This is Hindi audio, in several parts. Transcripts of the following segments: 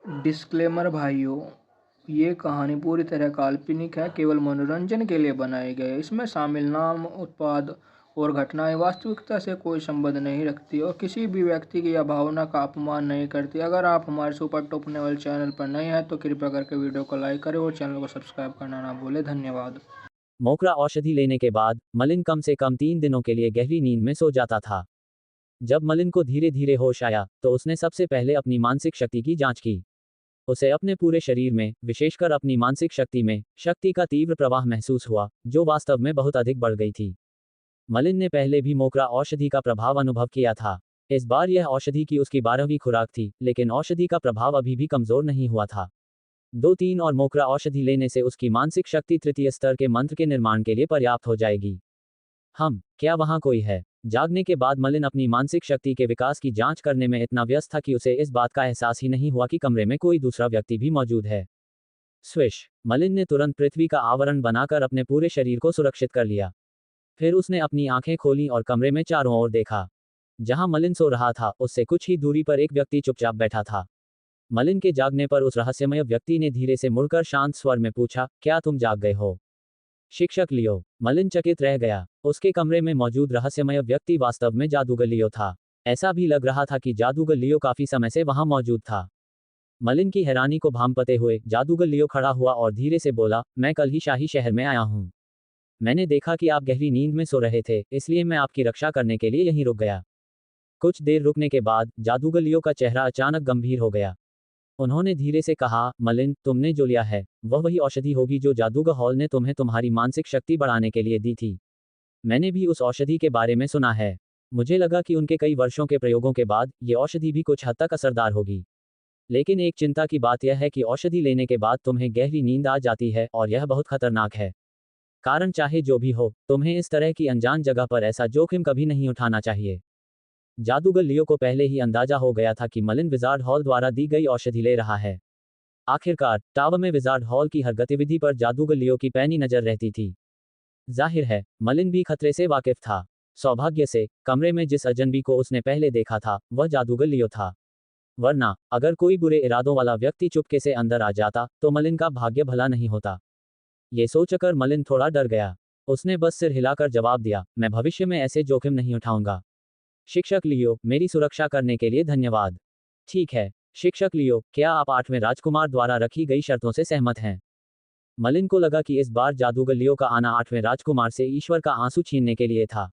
डिस्क्लेमर भाइयों, ये कहानी पूरी तरह काल्पनिक है, केवल मनोरंजन के लिए बनाई गई है। इसमें शामिल नाम, उत्पाद और घटनाएं वास्तविकता से कोई संबंध नहीं रखती और किसी भी व्यक्ति की या भावना का अपमान नहीं करती। अगर आप हमारे सुपर टॉप लेवल चैनल पर नए हैं तो कृपया करके वीडियो को लाइक करें और चैनल को सब्सक्राइब करना ना भूलें। धन्यवाद। मोकरा औषधि लेने के बाद मलिन कम से कम 3 दिनों के लिए गहरी नींद में सो जाता था। जब मलिन को धीरे धीरे होश आया तो उसने सबसे पहले अपनी मानसिक शक्ति की जांच की। उसे अपने पूरे शरीर में, विशेषकर अपनी मानसिक शक्ति में, शक्ति का तीव्र प्रवाह महसूस हुआ, जो वास्तव में बहुत अधिक बढ़ गई थी। मलिन ने पहले भी मोकरा औषधि का प्रभाव अनुभव किया था। इस बार यह औषधि की उसकी 12वीं खुराक थी, लेकिन औषधि का प्रभाव अभी भी कमजोर नहीं हुआ था। 2-3 और मोकरा औषधि लेने से उसकी मानसिक शक्ति तृतीय स्तर के मंत्र के निर्माण के लिए पर्याप्त हो जाएगी। क्या वहां कोई है? जागने के बाद मलिन अपनी मानसिक शक्ति के विकास की जांच करने में इतना व्यस्त था कि उसे इस बात का एहसास ही नहीं हुआ कि कमरे में कोई दूसरा व्यक्ति भी मौजूद है। स्विश! मलिन ने तुरंत पृथ्वी का आवरण बनाकर अपने पूरे शरीर को सुरक्षित कर लिया। फिर उसने अपनी आंखें खोलीं और कमरे में चारों ओर देखा। जहां मलिन सो रहा था, उससे कुछ ही दूरी पर एक व्यक्ति चुपचाप बैठा था। मलिन के जागने पर उस रहस्यमय व्यक्ति ने धीरे से मुड़कर शांत स्वर में पूछा, क्या तुम जाग गए हो? शिक्षक लियो। मलिन चकित रह गया। उसके कमरे में मौजूद रहस्यमय व्यक्ति वास्तव में जादूगर लियो था। ऐसा भी लग रहा था कि जादूगर लियो काफी समय से वहां मौजूद था। मलिन की हैरानी को भांपते हुए जादूगर लियो खड़ा हुआ और धीरे से बोला, मैं कल ही शाही शहर में आया हूं। मैंने देखा कि आप गहरी नींद में सो रहे थे, इसलिए मैं आपकी रक्षा करने के लिए यहीं रुक गया। कुछ देर रुकने के बाद जादूगर लियो का चेहरा अचानक गंभीर हो गया। उन्होंने धीरे से कहा, मलिन, तुमने जो लिया है वह वही औषधि होगी जो जादूगर हॉल ने तुम्हें तुम्हारी मानसिक शक्ति बढ़ाने के लिए दी थी। मैंने भी उस औषधि के बारे में सुना है। मुझे लगा कि उनके कई वर्षों के प्रयोगों के बाद ये औषधि भी कुछ हद तक असरदार होगी। लेकिन एक चिंता की बात यह है कि औषधि लेने के बाद तुम्हें गहरी नींद आ जाती है और यह बहुत खतरनाक है। कारण चाहे जो भी हो, तुम्हें इस तरह की अनजान जगह पर ऐसा जोखिम कभी नहीं उठाना चाहिए। जादूगर लियो को पहले ही अंदाजा हो गया था कि मलिन विजार्ड हॉल द्वारा दी गई औषधि ले रहा है। आखिरकार टावर में विजार्ड हॉल की हर गतिविधि पर जादूगर लियो की पैनी नजर रहती थी। जाहिर है, मलिन भी खतरे से वाकिफ था। सौभाग्य से कमरे में जिस अजनबी को उसने पहले देखा था वह जादूगर लियो था। वरना अगर कोई बुरे इरादों वाला व्यक्ति चुपके से अंदर आ जाता तो मलिन का भाग्य भला नहीं होता। ये सोचकर मलिन थोड़ा डर गया। उसने बस सिर हिलाकर जवाब दिया, मैं भविष्य में ऐसे जोखिम नहीं उठाऊंगा। शिक्षक लियो, मेरी सुरक्षा करने के लिए धन्यवाद। ठीक है, शिक्षक लियो, क्या आप 8वें राजकुमार द्वारा रखी गई शर्तों से सहमत हैं? मलिन को लगा कि इस बार जादूगर लियो का आना 8वें राजकुमार से ईश्वर का आंसू छीनने के लिए था।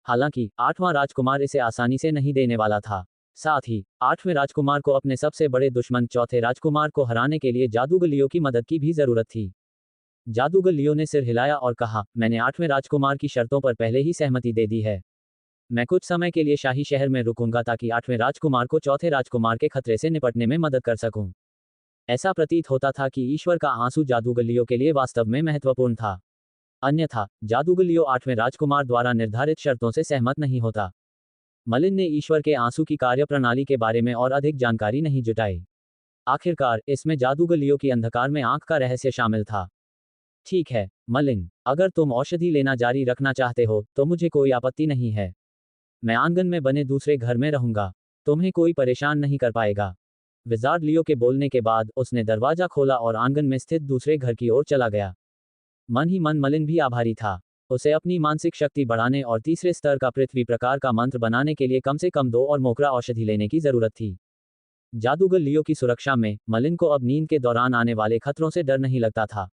हालांकि 8वां राजकुमार इसे आसानी से नहीं देने वाला था। साथ ही 8वें राजकुमार को अपने सबसे बड़े दुश्मन चौथे राजकुमार को हराने के लिए जादूगर लियो की मदद की भी जरूरत थी। जादूगर लियो ने सिर हिलाया और कहा, मैंने 8वें राजकुमार की शर्तों पर पहले ही सहमति दे दी है। मैं कुछ समय के लिए शाही शहर में रुकूंगा ताकि 8वें राजकुमार को चौथे राजकुमार के खतरे से निपटने में मदद कर सकूं। ऐसा प्रतीत होता था कि ईश्वर का आंसू जादूगर लियो के लिए वास्तव में महत्वपूर्ण था। अन्यथा जादूगर लियो 8वें राजकुमार द्वारा निर्धारित शर्तों से सहमत नहीं होता। मलिन ने ईश्वर के आंसू की कार्यप्रणाली के बारे में और अधिक जानकारी नहीं जुटाई। आखिरकार इसमें जादूगर लियो की अंधकार में आंख का रहस्य शामिल था। ठीक है, मलिन, अगर तुम औषधि लेना जारी रखना चाहते हो तो मुझे कोई आपत्ति नहीं है। मैं आंगन में बने दूसरे घर में रहूंगा। तुम्हें कोई परेशान नहीं कर पाएगा। विजार्ड लियो के बोलने के बाद उसने दरवाजा खोला और आंगन में स्थित दूसरे घर की ओर चला गया। मन ही मन मलिन भी आभारी था। उसे अपनी मानसिक शक्ति बढ़ाने और तीसरे स्तर का पृथ्वी प्रकार का मंत्र बनाने के लिए कम से कम 2 और मोकरा औषधि लेने की जरूरत थी। जादूगर लियो की सुरक्षा में मलिन को अब नींद के दौरान आने वाले खतरों से डर नहीं लगता था।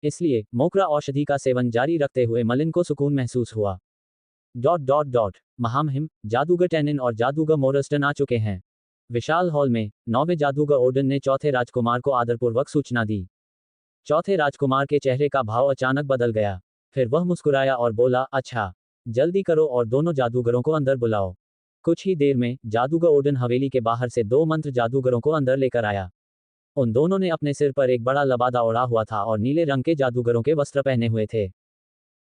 इसलिए मोकरा औषधि का सेवन जारी रखते हुए मलिन को सुकून महसूस हुआ। महामहिम, जादूगर टेनिन और जादूगर मोरस्टन आ चुके हैं। विशाल हॉल में 9वें जादूगर ओडन ने चौथे राजकुमार को आदरपूर्वक सूचना दी। चौथे राजकुमार के चेहरे का भाव अचानक बदल गया। फिर वह मुस्कुराया और बोला, अच्छा, जल्दी करो और दोनों जादूगरों को अंदर बुलाओ। कुछ ही देर में जादूगर ओडन हवेली के बाहर से 2 मंत्र जादूगरों को अंदर लेकर आया। उन दोनों ने अपने सिर पर एक बड़ा लबादा ओढ़ा हुआ था और नीले रंग के जादूगरों के वस्त्र पहने हुए थे।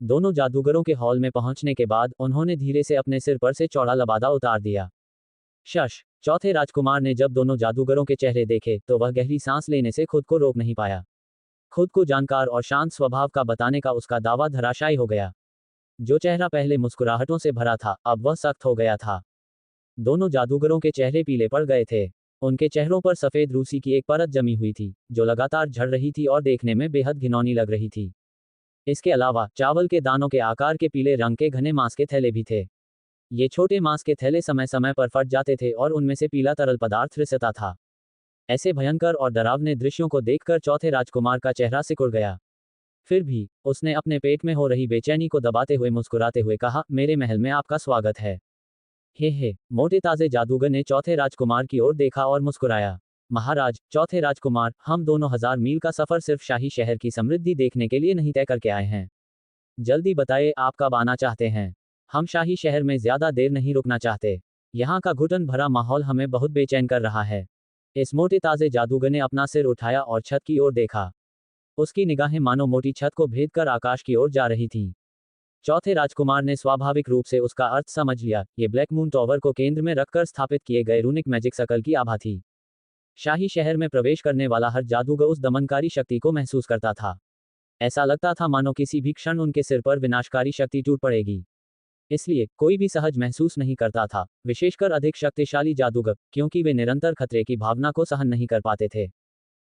दोनों जादूगरों के हॉल में पहुंचने के बाद उन्होंने धीरे से अपने सिर पर से चौड़ा लबादा उतार दिया। चौथे राजकुमार ने जब दोनों जादूगरों के चेहरे देखे तो वह गहरी सांस लेने से खुद को रोक नहीं पाया। खुद को जानकार और शांत स्वभाव का बताने का उसका दावा धराशायी हो गया। जो चेहरा पहले मुस्कुराहटों से भरा था अब वह सख्त हो गया था। दोनों जादूगरों के चेहरे पीले पड़ गए थे। उनके चेहरों पर सफ़ेद रूसी की एक परत जमी हुई थी, जो लगातार झड़ रही थी और देखने में बेहद घिनौनी लग रही थी। इसके अलावा चावल के दानों के आकार के पीले रंग के घने मांस के थैले भी थे। ये छोटे मांस के थैले समय समय पर फट जाते थे और उनमें से पीला तरल पदार्थ रिसता था। ऐसे भयंकर और डरावने दृश्यों को देखकर चौथे राजकुमार का चेहरा सिकुड़ गया। फिर भी उसने अपने पेट में हो रही बेचैनी को दबाते हुए मुस्कुराते हुए कहा, मेरे महल में आपका स्वागत है। हे, मोटे ताजे जादूगर ने चौथे राजकुमार की ओर देखा और मुस्कुराया। महाराज, चौथे राजकुमार, हम दोनों 1000 मील का सफर सिर्फ शाही शहर की समृद्धि देखने के लिए नहीं तय करके आए हैं। जल्दी बताइए, आप कब आना चाहते हैं? हम शाही शहर में ज्यादा देर नहीं रुकना चाहते। यहाँ का घुटन भरा माहौल हमें बहुत बेचैन कर रहा है। इस मोटे ताजे जादूगर ने अपना सिर उठाया और छत की ओर देखा। उसकी निगाहें मानो मोटी छत को भेद कर आकाश की ओर जा रही थीं। चौथे राजकुमार ने स्वाभाविक रूप से उसका अर्थ समझ लिया। ये ब्लैक मून टॉवर को केंद्र में रखकर स्थापित किए गए रूनिक मैजिक सर्कल की आभा थी। शाही शहर में प्रवेश करने वाला हर जादूगर उस दमनकारी शक्ति को महसूस करता था। ऐसा लगता था मानो किसी भी क्षण उनके सिर पर विनाशकारी शक्ति टूट पड़ेगी। इसलिए कोई भी सहज महसूस नहीं करता था, विशेषकर अधिक शक्तिशाली जादूगर, क्योंकि वे निरंतर खतरे की भावना को सहन नहीं कर पाते थे।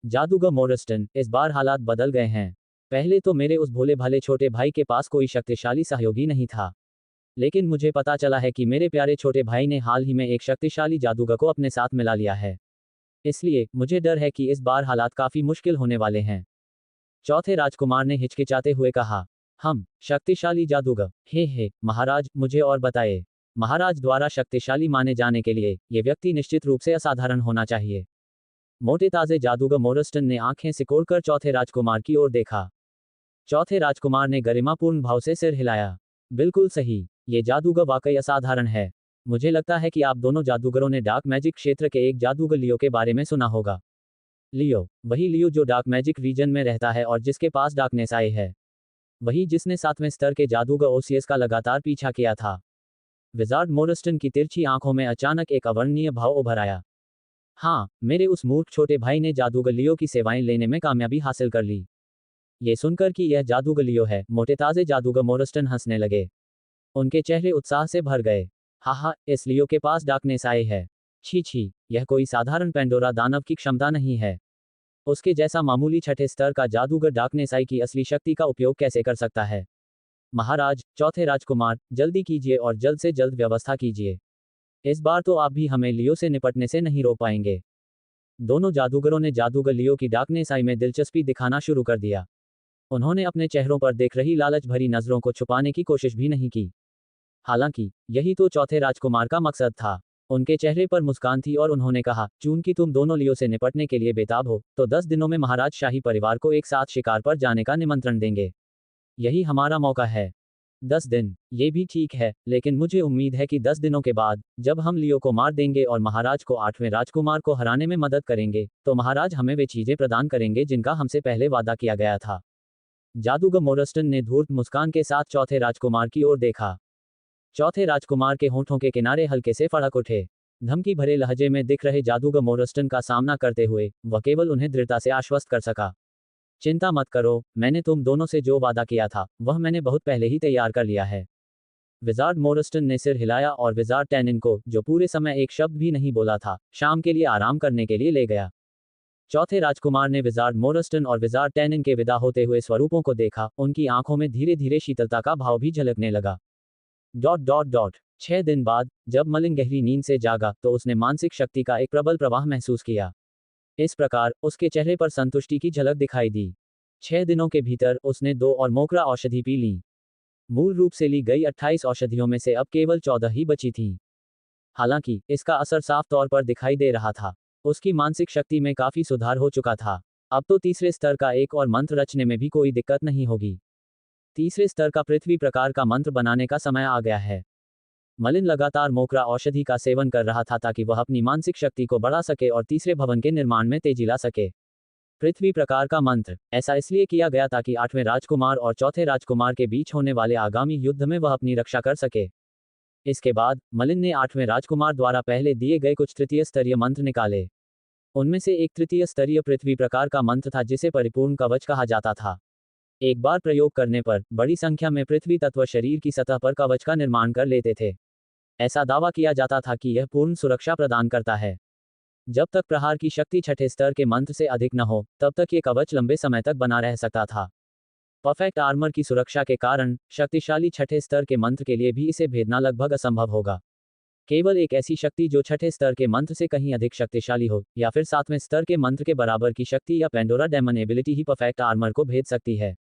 जादूगर मोरस्टन, इस बार हालात बदल गए हैं। पहले तो मेरे उस भोले भाले छोटे भाई के पास कोई शक्तिशाली सहयोगी नहीं था। लेकिन मुझे पता चला है कि मेरे प्यारे छोटे भाई ने हाल ही में एक शक्तिशाली जादूगर को अपने साथ मिला लिया है। इसलिए मुझे डर है कि इस बार हालात काफी मुश्किल होने वाले हैं। चौथे राजकुमार ने हिचकिचाते हुए कहा, हम शक्तिशाली जादूगर? हे महाराज, मुझे और बताइए। महाराज द्वारा शक्तिशाली माने जाने के लिए ये व्यक्ति निश्चित रूप से असाधारण होना चाहिए। मोटे ताजे जादूगर मोरस्टन ने आंखें सिकोड़कर चौथे राजकुमार की ओर देखा। चौथे राजकुमार ने गरिमापूर्ण भाव से सिर हिलाया। बिल्कुल सही, ये जादूगर वाकई असाधारण है। मुझे लगता है कि आप दोनों जादूगरों ने डार्क मैजिक क्षेत्र के एक जादूगर लियो के बारे में सुना होगा। लियो, वही लियो जो डार्क मैजिक रीजन में रहता है और जिसके पास डार्कनेस आई है। वही जिसने 7वें स्तर के जादूगर ओसियस का लगातार पीछा किया था। विजार्ड मोरस्टन की तिरछी आंखों में अचानक एक अवर्णनीय भाव उभर आया। हाँ, मेरे उस मूर्ख छोटे भाई ने जादूगर लियो की सेवाएं लेने में कामयाबी हासिल कर ली। ये सुनकर कि यह जादूगर लियो है, मोटे ताजे जादूगर मोरस्टन हंसने लगे। उनके चेहरे उत्साह से भर गए। हा, इस लियो के पास डार्कनेस आई है। छी, यह कोई साधारण पेंडोरा दानव की क्षमता नहीं है। उसके जैसा मामूली छठे स्तर का जादूगर डार्कनेस आई की असली शक्ति का उपयोग कैसे कर सकता है? महाराज, चौथे राजकुमार, जल्दी कीजिए और जल्द से जल्द व्यवस्था कीजिए। इस बार तो आप भी हमें लियो से निपटने से नहीं रोक पाएंगे। दोनों जादूगरों ने जादूगर लियो की डार्कनेस आई में दिलचस्पी दिखाना शुरू कर दिया। उन्होंने अपने चेहरों पर देख रही लालच भरी नजरों को छुपाने की कोशिश भी नहीं की। हालांकि यही तो चौथे राजकुमार का मकसद था। उनके चेहरे पर मुस्कान थी और उन्होंने कहा, चूंकि तुम दोनों लियो से निपटने के लिए बेताब हो, तो 10 दिनों में महाराज शाही परिवार को एक साथ शिकार पर जाने का निमंत्रण देंगे। यही हमारा मौका है। 10 दिन, ये भी ठीक है, लेकिन मुझे उम्मीद है कि 10 दिनों के बाद, जब हम लियो को मार देंगे और महाराज को 8वें राजकुमार को हराने में मदद करेंगे, तो महाराज हमें वे चीजें प्रदान करेंगे जिनका हमसे पहले वादा किया गया था। जादूगर मोरस्टन ने धूर्त मुस्कान के साथ चौथे राजकुमार की ओर देखा। चौथे राजकुमार के होंठों के किनारे हल्के से फड़क उठे। धमकी भरे लहजे में दिख रहे जादूगर मोरस्टन का सामना करते हुए वह केवल उन्हें दृढ़ता से आश्वस्त कर सका। चिंता मत करो, मैंने तुम दोनों से जो वादा किया था वह मैंने बहुत पहले ही तैयार कर लिया है। विजार्ड मोरस्टन ने सिर हिलाया और विजार्ड टैनिन को, जो पूरे समय एक शब्द भी नहीं बोला था, शाम के लिए आराम करने के लिए ले गया। चौथे राजकुमार ने विजार्ड मोरस्टन और विजार्ड टैनिन के विदा होते हुए स्वरूपों को देखा। उनकी आंखों में धीरे धीरे शीतलता का भाव भी झलकने लगा। 6 दिन बाद, जब मलिन गहरी नींद से जागा तो उसने मानसिक शक्ति का एक प्रबल प्रवाह महसूस किया। इस प्रकार उसके चेहरे पर संतुष्टि की झलक दिखाई दी। 6 दिनों के भीतर उसने 2 और मोकरा औषधि पी ली। मूल रूप से ली गई 28 औषधियों में से अब केवल 14 ही बची थीं। हालांकि इसका असर साफ तौर पर दिखाई दे रहा था। उसकी मानसिक शक्ति में काफी सुधार हो चुका था। अब तो तीसरे स्तर का एक और मंत्र रचने में भी कोई दिक्कत नहीं होगी। तीसरे स्तर का पृथ्वी प्रकार का मंत्र बनाने का समय आ गया है। मलिन लगातार मोकरा औषधि का सेवन कर रहा था ताकि वह अपनी मानसिक शक्ति को बढ़ा सके और तीसरे भवन के निर्माण में तेजी ला सके। पृथ्वी प्रकार का मंत्र ऐसा इसलिए किया गया ताकि 8वें राजकुमार और चौथे राजकुमार के बीच होने वाले आगामी युद्ध में वह अपनी रक्षा कर सके। इसके बाद मलिन ने 8वें राजकुमार द्वारा पहले दिए गए कुछ तृतीय स्तरीय मंत्र निकाले। उनमें से एक तृतीय स्तरीय पृथ्वी प्रकार का मंत्र था जिसे परिपूर्ण कवच कहा जाता था। एक बार प्रयोग करने पर बड़ी संख्या में पृथ्वी तत्व शरीर की सतह पर कवच का निर्माण कर लेते थे। ऐसा दावा किया जाता था कि यह पूर्ण सुरक्षा प्रदान करता है। जब तक प्रहार की शक्ति छठे स्तर के मंत्र से अधिक न हो, तब तक ये कवच लंबे समय तक बना रह सकता था। परफेक्ट आर्मर की सुरक्षा के कारण शक्तिशाली छठे स्तर के मंत्र के लिए भी इसे भेदना लगभग असंभव होगा। केवल एक ऐसी शक्ति जो छठे स्तर के मंत्र से कहीं अधिक शक्तिशाली हो, या फिर सातवें स्तर के मंत्र के बराबर की शक्ति या पेंडोरा डेमन एबिलिटी ही परफेक्ट आर्मर को भेद सकती है।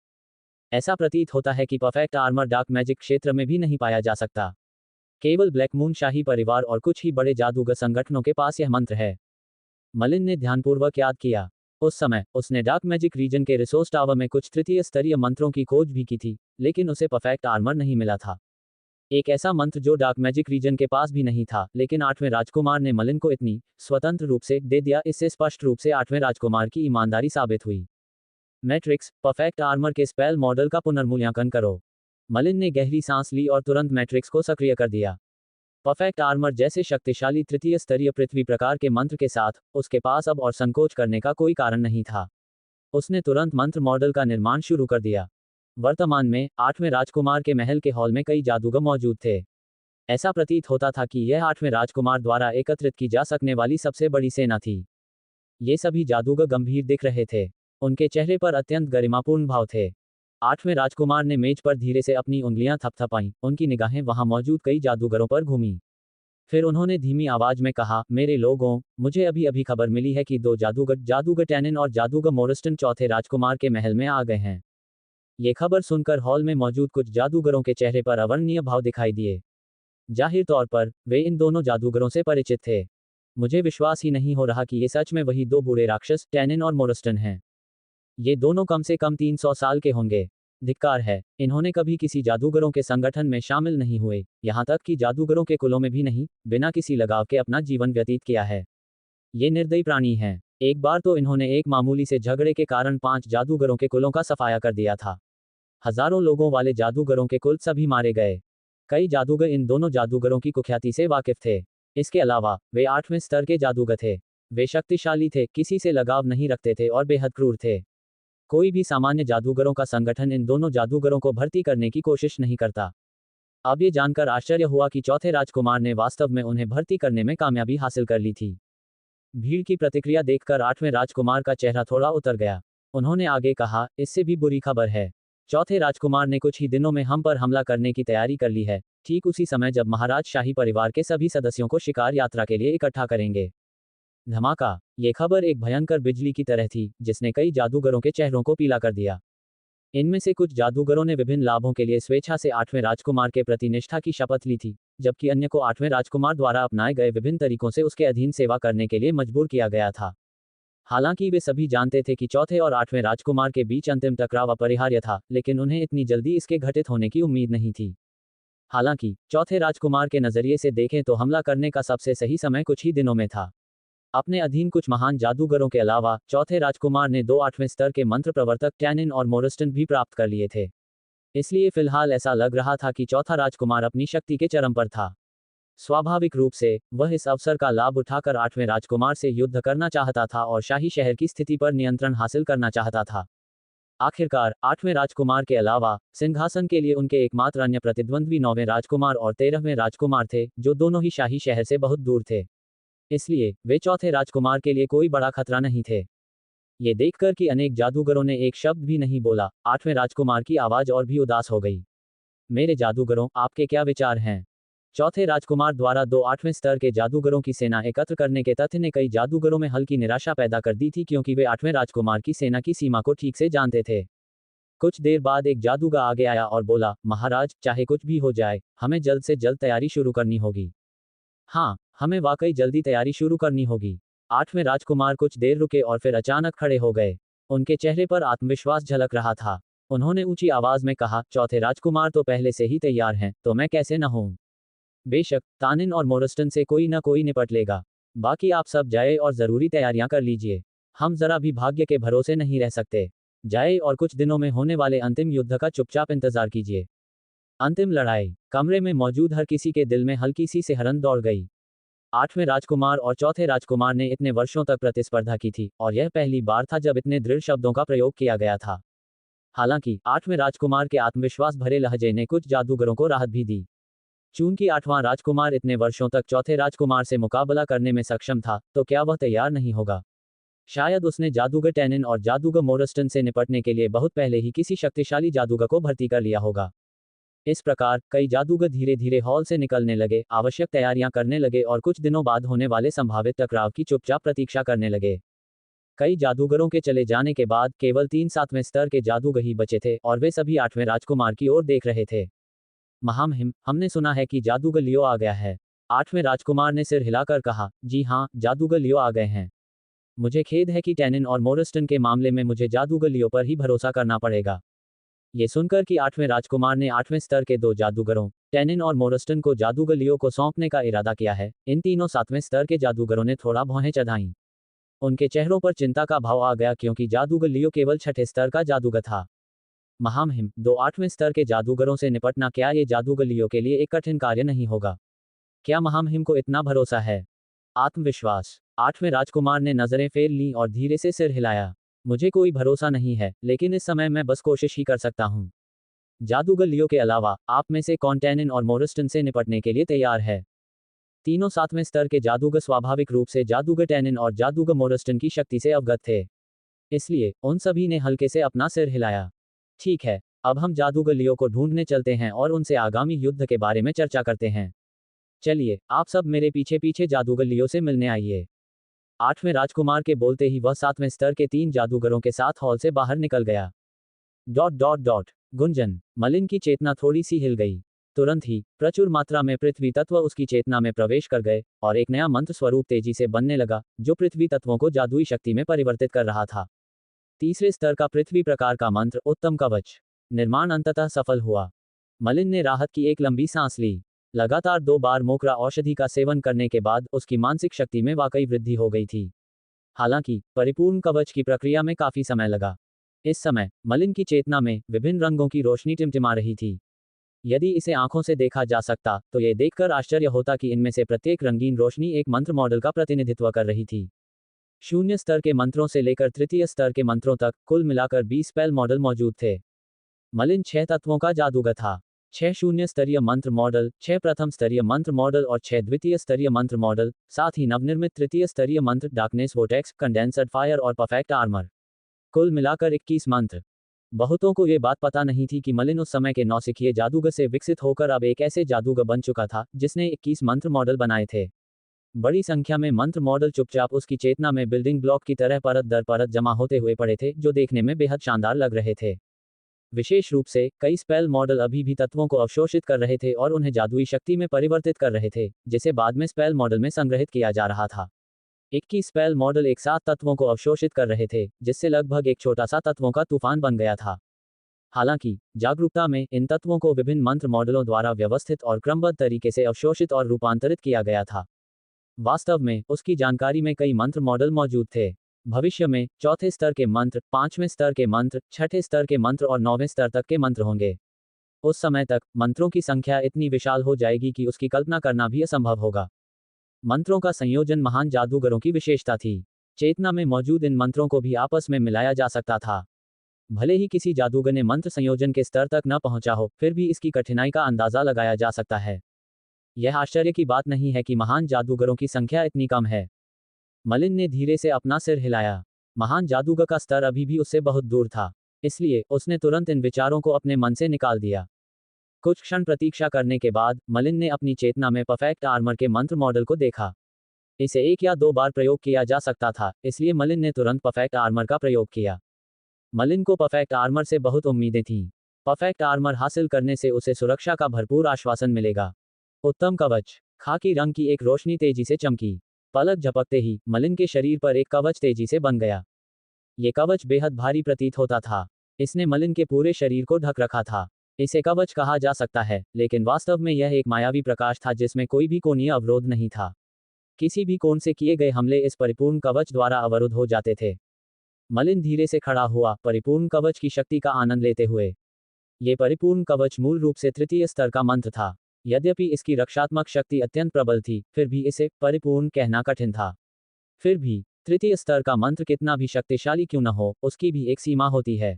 ऐसा प्रतीत होता है कि परफेक्ट आर्मर डार्क मैजिक क्षेत्र में भी नहीं पाया जा सकता। केवल ब्लैक मून शाही परिवार और कुछ ही बड़े जादूगर संगठनों के पास यह मंत्र है। मलिन ने ध्यानपूर्वक याद किया। उस समय उसने डार्क मैजिक रीजन के रिसोर्स टावर में कुछ तृतीय स्तरीय मंत्रों की खोज भी की थी, लेकिन उसे परफेक्ट आर्मर नहीं मिला था। एक ऐसा मंत्र जो डार्क मैजिक रीजन के पास भी नहीं था, लेकिन आठवें राजकुमार ने मलिन को इतनी स्वतंत्र रूप से दे दिया। इससे स्पष्ट रूप से आठवें राजकुमार की ईमानदारी साबित हुई। मैट्रिक्स, परफेक्ट आर्मर के स्पेल मॉडल का पुनर्मूल्यांकन करो। मलिन ने गहरी सांस ली और तुरंत मैट्रिक्स को सक्रिय कर दिया। परफेक्ट आर्मर जैसे शक्तिशाली तृतीय स्तरीय पृथ्वी प्रकार के मंत्र के साथ उसके पास अब और संकोच करने का कोई कारण नहीं था। उसने तुरंत मंत्र मॉडल का निर्माण शुरू कर दिया। वर्तमान में आठवें राजकुमार के महल के हॉल में कई जादूगर मौजूद थे। ऐसा प्रतीत होता था कि यह आठवें राजकुमार द्वारा एकत्रित की जा सकने वाली सबसे बड़ी सेना थी। ये सभी जादूगर गंभीर दिख रहे थे। उनके चेहरे पर अत्यंत गरिमापूर्ण भाव थे। आठवें राजकुमार ने मेज पर धीरे से अपनी उंगलियां थपथपाईं। उनकी निगाहें वहां मौजूद कई जादूगरों पर घूमी। फिर उन्होंने धीमी आवाज में कहा, मेरे लोगों, मुझे अभी अभी खबर मिली है कि दो जादूगर टैनिन और जादूगर मोरस्टन चौथे राजकुमार के महल में आ गए हैं। ये खबर सुनकर हॉल में मौजूद कुछ जादूगरों के चेहरे पर अवर्णनीय भाव दिखाई दिए। जाहिर तौर पर वे इन दोनों जादूगरों से परिचित थे। मुझे विश्वास ही नहीं हो रहा कि ये सच में वही दो बूढ़े राक्षस टैनिन और मोरस्टन हैं। ये दोनों कम से कम 300 साल के होंगे। धिक्कार है, इन्होंने कभी किसी जादूगरों के संगठन में शामिल नहीं हुए, यहाँ तक कि जादूगरों के कुलों में भी नहीं, बिना किसी लगाव के अपना जीवन व्यतीत किया है। ये निर्दयी प्राणी हैं। एक बार तो इन्होंने एक मामूली से झगड़े के कारण 5 जादूगरों के कुलों का सफाया कर दिया था। हजारों लोगों वाले जादूगरों के कुल सभी मारे गए। कई जादूगर इन दोनों जादूगरों की कुख्याति से वाकिफ थे। इसके अलावा वे 8वें स्तर के जादूगर थे। वे शक्तिशाली थे, किसी से लगाव नहीं रखते थे और बेहद क्रूर थे। कोई भी सामान्य जादूगरों का संगठन इन दोनों जादूगरों को भर्ती करने की कोशिश नहीं करता। अब ये जानकर आश्चर्य हुआ कि चौथे राजकुमार ने वास्तव में उन्हें भर्ती करने में कामयाबी हासिल कर ली थी। भीड़ की प्रतिक्रिया देखकर आठवें राजकुमार का चेहरा थोड़ा उतर गया। उन्होंने आगे कहा, इससे भी बुरी खबर है। चौथे राजकुमार ने कुछ ही दिनों में हम पर हमला करने की तैयारी कर ली है, ठीक उसी समय जब महाराज शाही परिवार के सभी सदस्यों को शिकार यात्रा के लिए इकट्ठा करेंगे। धमाका! ये खबर एक भयंकर बिजली की तरह थी, जिसने कई जादूगरों के चेहरों को पीला कर दिया। इनमें से कुछ जादूगरों ने विभिन्न लाभों के लिए स्वेच्छा से आठवें राजकुमार के प्रति निष्ठा की शपथ ली थी, जबकि अन्य को आठवें राजकुमार द्वारा अपनाए गए विभिन्न तरीकों से उसके अधीन सेवा करने के लिए मजबूर किया गया था। हालांकि वे सभी जानते थे कि चौथे और आठवें राजकुमार के बीच अंतिम टकराव अपरिहार्य था, लेकिन उन्हें इतनी जल्दी इसके घटित होने की उम्मीद नहीं थी। हालांकि चौथे राजकुमार के नजरिए से देखें तो हमला करने का सबसे सही समय कुछ ही दिनों में था। अपने अधीन कुछ महान जादूगरों के अलावा चौथे राजकुमार ने 2 8वें स्तर के मंत्र प्रवर्तक टैनिन और मोरस्टन भी प्राप्त कर लिए थे। इसलिए फिलहाल ऐसा लग रहा था कि चौथा राजकुमार अपनी शक्ति के चरम पर था। स्वाभाविक रूप से वह इस अवसर का लाभ उठाकर आठवें राजकुमार से युद्ध करना चाहता था और शाही शहर की स्थिति पर नियंत्रण हासिल करना चाहता था। आखिरकार आठवें राजकुमार के अलावा सिंहासन के लिए उनके एकमात्र अन्य प्रतिद्वंद्वी 9वें राजकुमार और 13वें राजकुमार थे, जो दोनों ही शाही शहर से बहुत दूर थे। इसलिए वे चौथे राजकुमार के लिए कोई बड़ा खतरा नहीं थे। ये देखकर कि अनेक जादूगरों ने एक शब्द भी नहीं बोला, आठवें राजकुमार की आवाज और भी उदास हो गई। मेरे जादूगरों, आपके क्या विचार हैं? चौथे राजकुमार द्वारा 2 8वें स्तर के जादूगरों की सेना एकत्र करने के तथ्य ने कई जादूगरों में हल्की निराशा पैदा कर दी थी, क्योंकि वे 8वें राजकुमार की सेना की सीमा को ठीक से जानते थे। कुछ देर बाद एक जादूगर आगे आया और बोला, महाराज, चाहे कुछ भी हो जाए, हमें जल्द से जल्द तैयारी शुरू करनी होगी। हाँ, हमें वाकई जल्दी तैयारी शुरू करनी होगी। आठवें राजकुमार कुछ देर रुके और फिर अचानक खड़े हो गए। उनके चेहरे पर आत्मविश्वास झलक रहा था। उन्होंने ऊंची आवाज में कहा, चौथे राजकुमार तो पहले से ही तैयार हैं, तो मैं कैसे न हूं? बेशक, तानिन और मोरस्टन से कोई न कोई निपट लेगा। बाकी आप सब जाए और जरूरी तैयारियां कर लीजिए। हम जरा भी भाग्य के भरोसे नहीं रह सकते। जाए और कुछ दिनों में होने वाले अंतिम युद्ध का चुपचाप इंतजार कीजिए। अंतिम लड़ाई। कमरे में मौजूद हर किसी के दिल में हल्की सी सिहरन दौड़ गई। आठवें राजकुमार और चौथे राजकुमार ने इतने वर्षों तक प्रतिस्पर्धा की थी, और यह पहली बार था जब इतने दृढ़ शब्दों का प्रयोग किया गया था। हालांकि आठवें राजकुमार के आत्मविश्वास भरे लहजे ने कुछ जादूगरों को राहत भी दी। चूंकि 8वां राजकुमार इतने वर्षों तक चौथे राजकुमार से मुकाबला करने में सक्षम था, तो क्या वह तैयार नहीं होगा? शायद उसने जादूगर टेनिन और जादूगर मोरस्टन से निपटने के लिए बहुत पहले ही किसी शक्तिशाली जादूगर को भर्ती कर लिया होगा। इस प्रकार कई जादूगर धीरे धीरे हॉल से निकलने लगे, आवश्यक तैयारियां करने लगे और कुछ दिनों बाद होने वाले संभावित टकराव की चुपचाप प्रतीक्षा करने लगे। कई जादूगरों के चले जाने के बाद केवल 3 7वें स्तर के जादूगर ही बचे थे और वे सभी 8वें राजकुमार की ओर देख रहे थे। महामहिम, हमने सुना है कि जादूगर लियो आ गया है। 8वें राजकुमार ने सिर हिलाकर कहा, जी हाँ, जादूगर लियो आ गए हैं। मुझे खेद है कि टेनिन और मोरस्टन के मामले में मुझे जादूगर लियो पर ही भरोसा करना पड़ेगा। ये सुनकर कि 8वें राजकुमार ने 8वें स्तर के 2 जादूगरों, टेनिन और मोरस्टन को जादूगर लियो को सौंपने का इरादा किया है, इन तीनों 7वें स्तर के जादूगरों ने थोड़ा भौहें चढ़ाईं। उनके चेहरों पर चिंता का भाव आ गया क्योंकि जादूगर लियो केवल 6ठे स्तर का जादूगर था। महामहिम, 2 8वें स्तर के जादूगरों से निपटना क्या ये जादूगर लियो के लिए एक कठिन कार्य नहीं होगा? क्या महामहिम को इतना भरोसा है? आत्मविश्वास। 8वें राजकुमार ने नजरें फेर लीं और धीरे से सिर हिलाया। मुझे कोई भरोसा नहीं है, लेकिन इस समय मैं बस कोशिश ही कर सकता हूँ। जादूगर लियो के अलावा आप में से कौन टेनिन और मोरस्टन से निपटने के लिए तैयार है? तीनों 7वें स्तर के जादूगर स्वाभाविक रूप से जादूगर टेनिन और जादूगर मोरस्टन की शक्ति से अवगत थे, इसलिए उन सभी ने हल्के से अपना सिर हिलाया। ठीक है, अब हम जादूगर लियो को ढूंढने चलते हैं और उनसे आगामी युद्ध के बारे में चर्चा करते हैं। चलिए, आप सब मेरे पीछे पीछे जादूगर लियो से मिलने आइए। 8वें राजकुमार के बोलते ही वह 7वें स्तर के 3 जादूगरों के साथ हॉल से बाहर निकल गया। Dot dot dot Gunjan. मलिन की चेतना थोड़ी सी हिल गई। तुरंत ही प्रचुर मात्रा में पृथ्वी तत्व उसकी चेतना में प्रवेश कर गए और एक नया मंत्र स्वरूप तेजी से बनने लगा, जो पृथ्वी तत्वों को जादुई शक्ति में परिवर्तित कर रहा था। तीसरे स्तर का पृथ्वी प्रकार का मंत्र उत्तम कवच निर्माण अंततः सफल हुआ। मलिन ने राहत की एक लंबी सांस ली। लगातार 2 बार मोकरा औषधि का सेवन करने के बाद उसकी मानसिक शक्ति में वाकई वृद्धि हो गई थी। हालांकि परिपूर्ण कवच की प्रक्रिया में काफी समय लगा। इस समय मलिन की चेतना में विभिन्न रंगों की रोशनी टिमटिमा रही थी। यदि इसे आंखों से देखा जा सकता तो यह देखकर आश्चर्य होता कि इनमें से प्रत्येक रंगीन रोशनी एक मंत्र मॉडल का प्रतिनिधित्व कर रही थी। 0 स्तर के मंत्रों से लेकर तृतीय स्तर के मंत्रों तक कुल मिलाकर 20 स्पेल मॉडल मौजूद थे। मलिन 6 तत्वों का जादूगर था। 6 0 स्तरीय मंत्र मॉडल, 6 प्रथम स्तरीय मंत्र मॉडल और 6 द्वितीय स्तरीय मंत्र मॉडल, साथ ही नवनिर्मित तृतीय स्तरीय मंत्र डार्कनेस वोटेक्स, कंडेंसर्ड फायर और परफेक्ट आर्मर। कुल मिलाकर 21 मंत्र। बहुतों को ये बात पता नहीं थी कि मलिन उस समय के नौसिखिए जादूगर से विकसित होकर अब एक ऐसे जादूगर बन चुका था जिसने 21 मंत्र मॉडल बनाए थे। बड़ी संख्या में मंत्र मॉडल चुपचाप उसकी चेतना में बिल्डिंग ब्लॉक की तरह परत दर परत जमा होते हुए पड़े थे, जो देखने में बेहद शानदार लग रहे थे। विशेष रूप से कई स्पेल मॉडल अभी भी तत्वों को अवशोषित कर रहे थे और उन्हें जादुई शक्ति में परिवर्तित कर रहे थे, जिसे बाद में स्पेल मॉडल में संग्रहित किया जा रहा था। 21 स्पेल मॉडल एक साथ तत्वों को अवशोषित कर रहे थे, जिससे लगभग एक छोटा सा तत्वों का तूफान बन गया था। हालांकि जागरूकता में इन तत्वों को विभिन्न मंत्र मॉडलों द्वारा व्यवस्थित और क्रमबद्ध तरीके से अवशोषित और रूपांतरित किया गया था। वास्तव में उसकी जानकारी में कई मंत्र मॉडल मौजूद थे। भविष्य में चौथे स्तर के मंत्र, 5वें स्तर के मंत्र, 6ठे स्तर के मंत्र और 9वें स्तर तक के मंत्र होंगे। उस समय तक मंत्रों की संख्या इतनी विशाल हो जाएगी कि उसकी कल्पना करना भी असंभव होगा। मंत्रों का संयोजन महान जादूगरों की विशेषता थी। चेतना में मौजूद इन मंत्रों को भी आपस में मिलाया जा सकता था। भले ही किसी जादूगर ने मंत्र संयोजन के स्तर तक न पहुंचा हो, फिर भी इसकी कठिनाई का अंदाजा लगाया जा सकता है। यह आश्चर्य की बात नहीं है कि महान जादूगरों की संख्या इतनी कम है। मलिन ने धीरे से अपना सिर हिलाया। महान जादूगर का स्तर अभी भी उससे बहुत दूर था, इसलिए उसने तुरंत इन विचारों को अपने मन से निकाल दिया। कुछ क्षण प्रतीक्षा करने के बाद मलिन ने अपनी चेतना में परफेक्ट आर्मर के मंत्र मॉडल को देखा। इसे 1 या 2 बार प्रयोग किया जा सकता था, इसलिए मलिन ने तुरंत परफेक्ट आर्मर का प्रयोग किया। मलिन को परफेक्ट आर्मर से बहुत उम्मीदें थीं। परफेक्ट आर्मर हासिल करने से उसे सुरक्षा का भरपूर आश्वासन मिलेगा। उत्तम कवच। खाकी रंग की एक रोशनी तेजी से चमकी। पलक झपकते ही मलिन के शरीर पर एक कवच तेजी से बन गया। ये कवच बेहद भारी प्रतीत होता था। इसने मलिन के पूरे शरीर को ढक रखा था। इसे कवच कहा जा सकता है, लेकिन वास्तव में यह एक मायावी प्रकाश था जिसमें कोई भी कोणीय अवरोध नहीं था। किसी भी कोण से किए गए हमले इस परिपूर्ण कवच द्वारा अवरुद्ध हो जाते थे। मलिन धीरे से खड़ा हुआ, परिपूर्ण कवच की शक्ति का आनंद लेते हुए। ये परिपूर्ण कवच मूल रूप से तृतीय स्तर का मंत्र था। यद्यपि इसकी रक्षात्मक शक्ति अत्यंत प्रबल थी, फिर भी इसे परिपूर्ण कहना कठिन था। फिर भी तृतीय स्तर का मंत्र कितना भी शक्तिशाली क्यों न हो, उसकी भी एक सीमा होती है।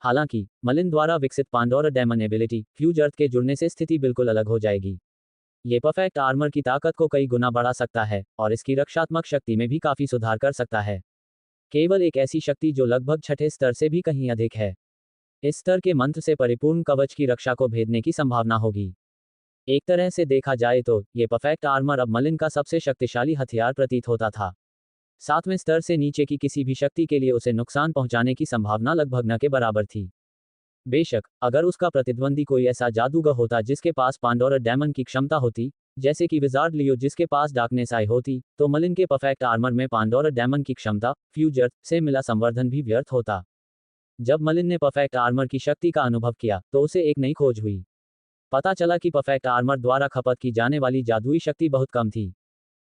हालांकि मलिन द्वारा विकसित पांडोरा डेमन एबिलिटी फ्यूज अर्थ के जुड़ने से स्थिति बिल्कुल अलग हो जाएगी। ये परफेक्ट आर्मर की ताकत को कई गुना बढ़ा सकता है और इसकी रक्षात्मक शक्ति में भी काफी सुधार कर सकता है। केवल एक ऐसी शक्ति जो लगभग छठे स्तर से भी कहीं अधिक है। इस स्तर के मंत्र से परिपूर्ण कवच की रक्षा को भेदने की संभावना होगी। एक तरह से देखा जाए तो ये परफेक्ट आर्मर अब मलिन का सबसे शक्तिशाली हथियार प्रतीत होता था। 7वें स्तर से नीचे की किसी भी शक्ति के लिए उसे नुकसान पहुंचाने की संभावना लगभग न के बराबर थी। बेशक अगर उसका प्रतिद्वंदी कोई ऐसा जादूगर होता जिसके पास पांडोरा डायमंड की क्षमता होती, जैसे कि विजार्ड लियो जिसके पास डार्कनेस आई होती, तो मलिन के परफेक्ट आर्मर में पांडोरा डायमंड की क्षमता फ्यूजर से मिला संवर्धन भी व्यर्थ होता। जब मलिन ने परफेक्ट आर्मर की शक्ति का अनुभव किया तो उसे एक नई खोज हुई। पता चला कि परफेक्ट आर्मर द्वारा खपत की जाने वाली जादुई शक्ति बहुत कम थी।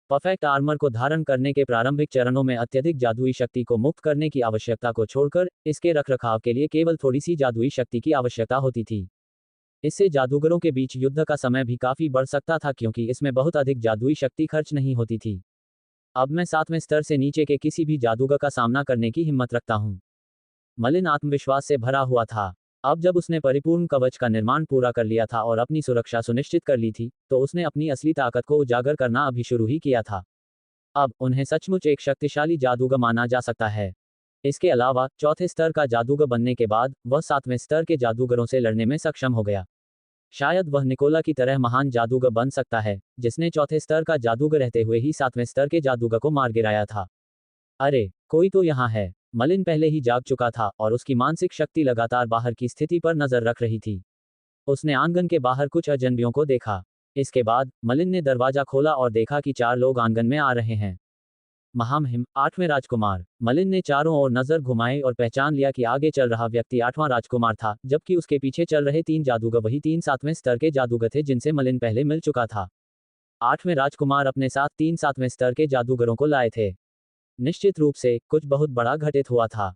परफेक्ट आर्मर को धारण करने के प्रारंभिक चरणों में अत्यधिक जादुई शक्ति को मुक्त करने की आवश्यकता को छोड़कर इसके रखरखाव के लिए केवल थोड़ी सी जादुई शक्ति की आवश्यकता होती थी। इससे जादूगरों के बीच युद्ध का समय भी काफी बढ़ सकता था क्योंकि इसमें बहुत अधिक जादुई शक्ति खर्च नहीं होती थी। अब मैं 7वें स्तर से नीचे के किसी भी जादूगर का सामना करने की हिम्मत रखता हूं। मलिन आत्मविश्वास से भरा हुआ था। अब जब उसने परिपूर्ण कवच का निर्माण पूरा कर लिया था और अपनी सुरक्षा सुनिश्चित कर ली थी, तो उसने अपनी असली ताकत को उजागर करना अभी शुरू ही किया था। अब उन्हें सचमुच एक शक्तिशाली जादूगर माना जा सकता है। इसके अलावा चौथे स्तर का जादूगर बनने के बाद वह 7वें स्तर के जादूगरों से लड़ने में सक्षम हो गया। शायद वह निकोला की तरह महान जादूगर बन सकता है, जिसने चौथे स्तर का जादूगर रहते हुए ही 7वें स्तर के जादूगर को मार गिराया था। अरे, कोई तो यहाँ है। मलिन पहले ही जाग चुका था और उसकी मानसिक शक्ति लगातार बाहर की स्थिति पर नजर रख रही थी। उसने आंगन के बाहर कुछ अजनबियों को देखा। इसके बाद मलिन ने दरवाजा खोला और देखा कि 4 लोग आंगन में आ रहे हैं। महामहिम 8वें राजकुमार। मलिन ने चारों ओर नजर घुमाई और पहचान लिया कि आगे चल रहा व्यक्ति 8वां राजकुमार था, जबकि उसके पीछे चल रहे 3 जादूगर वही 3 7वें स्तर के जादूगर थे जिनसे मलिन पहले मिल चुका था। 8वें राजकुमार अपने साथ 3 7वें स्तर के जादूगरों को लाए थे। निश्चित रूप से कुछ बहुत बड़ा घटित हुआ था।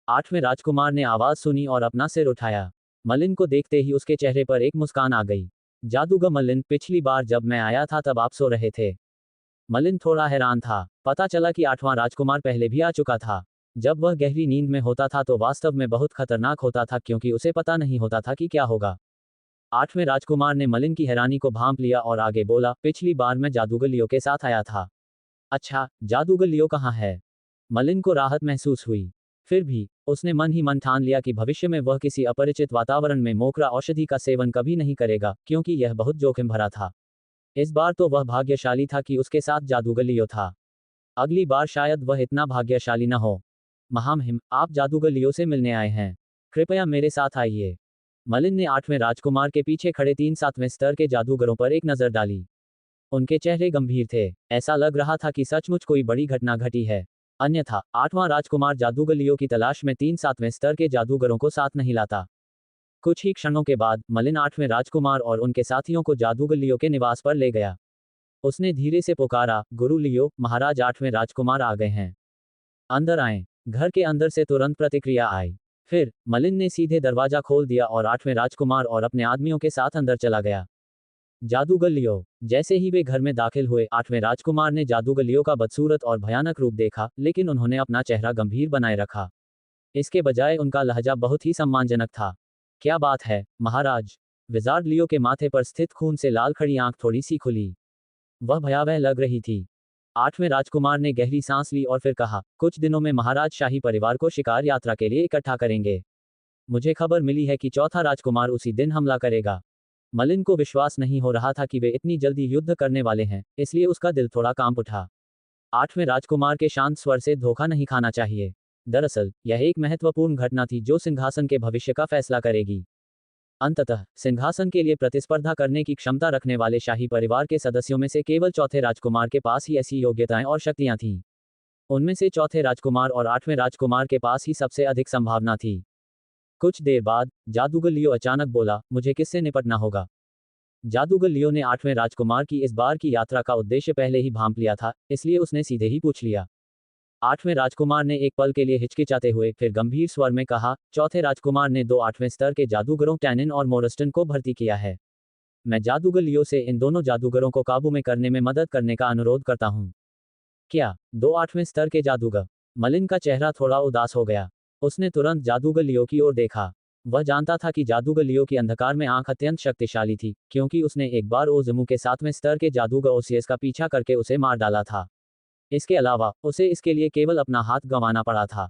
8वें राजकुमार ने आवाज सुनी और अपना सिर उठाया। मलिन को देखते ही उसके चेहरे पर एक मुस्कान आ गई। जादूगर मलिन, पिछली बार जब मैं आया था तब आप सो रहे थे। मलिन थोड़ा हैरान था। पता चला कि 8वां राजकुमार पहले भी आ चुका था। जब वह गहरी नींद में होता था तो वास्तव में बहुत खतरनाक होता था क्योंकि उसे पता नहीं होता था कि क्या होगा। 8वें राजकुमार ने मलिन की हैरानी को भांप लिया और आगे बोला, पिछली बार मैं जादूगर लियो के साथ आया था। अच्छा, जादूगर लियो कहाँ है? मलिन को राहत महसूस हुई। फिर भी उसने मन ही मन ठान लिया कि भविष्य में वह किसी अपरिचित वातावरण में मोकरा औषधि का सेवन कभी नहीं करेगा, क्योंकि यह बहुत जोखिम भरा था। इस बार तो वह भाग्यशाली था कि उसके साथ जादूगर लियो था। अगली बार शायद वह इतना भाग्यशाली न हो। महामहिम, आप जादूगर लियो से मिलने आए हैं। कृपया मेरे साथ आइए। मलिन ने 8वें राजकुमार के पीछे खड़े 3 7वें स्तर के जादूगरों पर एक नजर डाली। उनके चेहरे गंभीर थे। ऐसा लग रहा था कि सचमुच कोई बड़ी घटना घटी है। अन्यथा 8वां राजकुमार जादूगर लियो की तलाश में 3 7वें स्तर के जादूगरों को साथ नहीं लाता। कुछ ही क्षणों के बाद मलिन 8वें राजकुमार और उनके साथियों को जादूगर लियो के निवास पर ले गया। उसने धीरे से पुकारा, गुरु लियो, महाराज 8वें राजकुमार आ गए हैं। अंदर आएं। घर के अंदर से तुरंत प्रतिक्रिया आई। फिर मलिन ने सीधे दरवाजा खोल दिया और 8वें राजकुमार और अपने आदमियों के साथ अंदर चला गया। जादूगर लियो। जैसे ही वे घर में दाखिल हुए, 8वें राजकुमार ने जादूगर लियो का बदसूरत और भयानक रूप देखा, लेकिन उन्होंने अपना चेहरा गंभीर बनाए रखा। इसके बजाय उनका लहजा बहुत ही सम्मानजनक था। क्या बात है, महाराज? विजार्ड लियो के माथे पर स्थित खून से लाल खड़ी आंख थोड़ी सी खुली। वह भयावह लग रही थी। 8वें राजकुमार ने गहरी सांस ली और फिर कहा, कुछ दिनों में महाराज शाही परिवार को शिकार यात्रा के लिए इकट्ठा करेंगे। मुझे खबर मिली है कि चौथा राजकुमार उसी दिन हमला करेगा। मलिन को विश्वास नहीं हो रहा था कि वे इतनी जल्दी युद्ध करने वाले हैं, इसलिए उसका दिल थोड़ा कांप उठा। 8वें राजकुमार के शांत स्वर से धोखा नहीं खाना चाहिए। दरअसल यह एक महत्वपूर्ण घटना थी जो सिंहासन के भविष्य का फैसला करेगी। अंततः सिंहासन के लिए प्रतिस्पर्धा करने की क्षमता रखने वाले शाही परिवार के सदस्यों में से केवल चौथे राजकुमार के पास ही ऐसी योग्यताएं और शक्तियां थीं। उनमें से चौथे राजकुमार और 8वें राजकुमार के पास ही सबसे अधिक संभावना थी। कुछ देर बाद जादूगर लियो अचानक बोला, मुझे किससे निपटना होगा? जादूगर लियो ने 8वें राजकुमार की इस बार की यात्रा का उद्देश्य पहले ही भांप लिया था, इसलिए उसने सीधे ही पूछ लिया। 8वें राजकुमार ने एक पल के लिए हिचकिचाते हुए फिर गंभीर स्वर में कहा, चौथे राजकुमार ने 2 8वें स्तर के जादूगरों टैनिन और मोरस्टन को भर्ती किया है। मैं जादूगर लियो से इन दोनों जादूगरों को काबू में करने में मदद करने का अनुरोध करता हूँ। क्या 2 8वें स्तर के जादूगर? मलिन का चेहरा थोड़ा उदास हो गया। उसने तुरंत जादूगर लियो की ओर देखा। वह जानता था कि जादूगर लियो की अंधकार में आंख अत्यंत शक्तिशाली थी, क्योंकि उसने एक बार ओज़मू के 7वें स्तर के जादूगर ओसियस का पीछा करके उसे मार डाला था। इसके अलावा उसे इसके लिए केवल अपना हाथ गंवाना पड़ा था।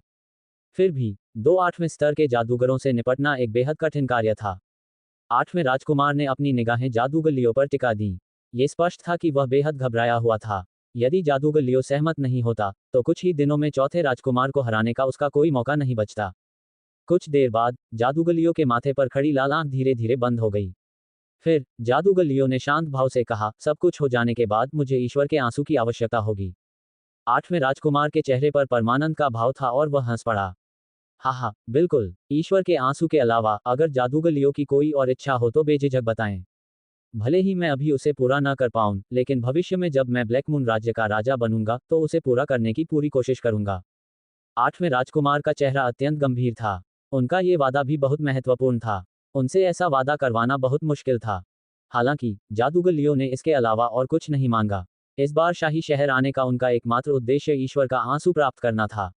फिर भी 8वें स्तर के जादूगरों से निपटना एक बेहद कठिन कार्य था। 8वें राजकुमार ने अपनी निगाहें जादूगर लियो पर टिका दी। ये स्पष्ट था कि वह बेहद घबराया हुआ था। यदि जादूगर लियो सहमत नहीं होता, तो कुछ ही दिनों में चौथे राजकुमार को हराने का उसका कोई मौका नहीं बचता। कुछ देर बाद जादूगर लियो के माथे पर खड़ी लाल आंख धीरे धीरे बंद हो गई। फिर जादूगर लियो ने शांत भाव से कहा, सब कुछ हो जाने के बाद मुझे ईश्वर के आंसू की आवश्यकता होगी। 8वें राजकुमार के चेहरे पर परमानंद का भाव था और वह हंस पड़ा। हाँ, बिल्कुल, ईश्वर के आंसू के अलावा अगर जादूगर लियो की कोई और इच्छा हो तो बेझिझक बताएं। भले ही मैं अभी उसे पूरा न कर पाऊं, लेकिन भविष्य में जब मैं ब्लैक मून राज्य का राजा बनूंगा तो उसे पूरा करने की पूरी कोशिश करूंगा। 8वें राजकुमार का चेहरा अत्यंत गंभीर था। उनका ये वादा भी बहुत महत्वपूर्ण था। उनसे ऐसा वादा करवाना बहुत मुश्किल था। हालांकि जादूगर लियो ने इसके अलावा और कुछ नहीं मांगा। इस बार शाही शहर आने का उनका एकमात्र उद्देश्य ईश्वर का आंसू प्राप्त करना था।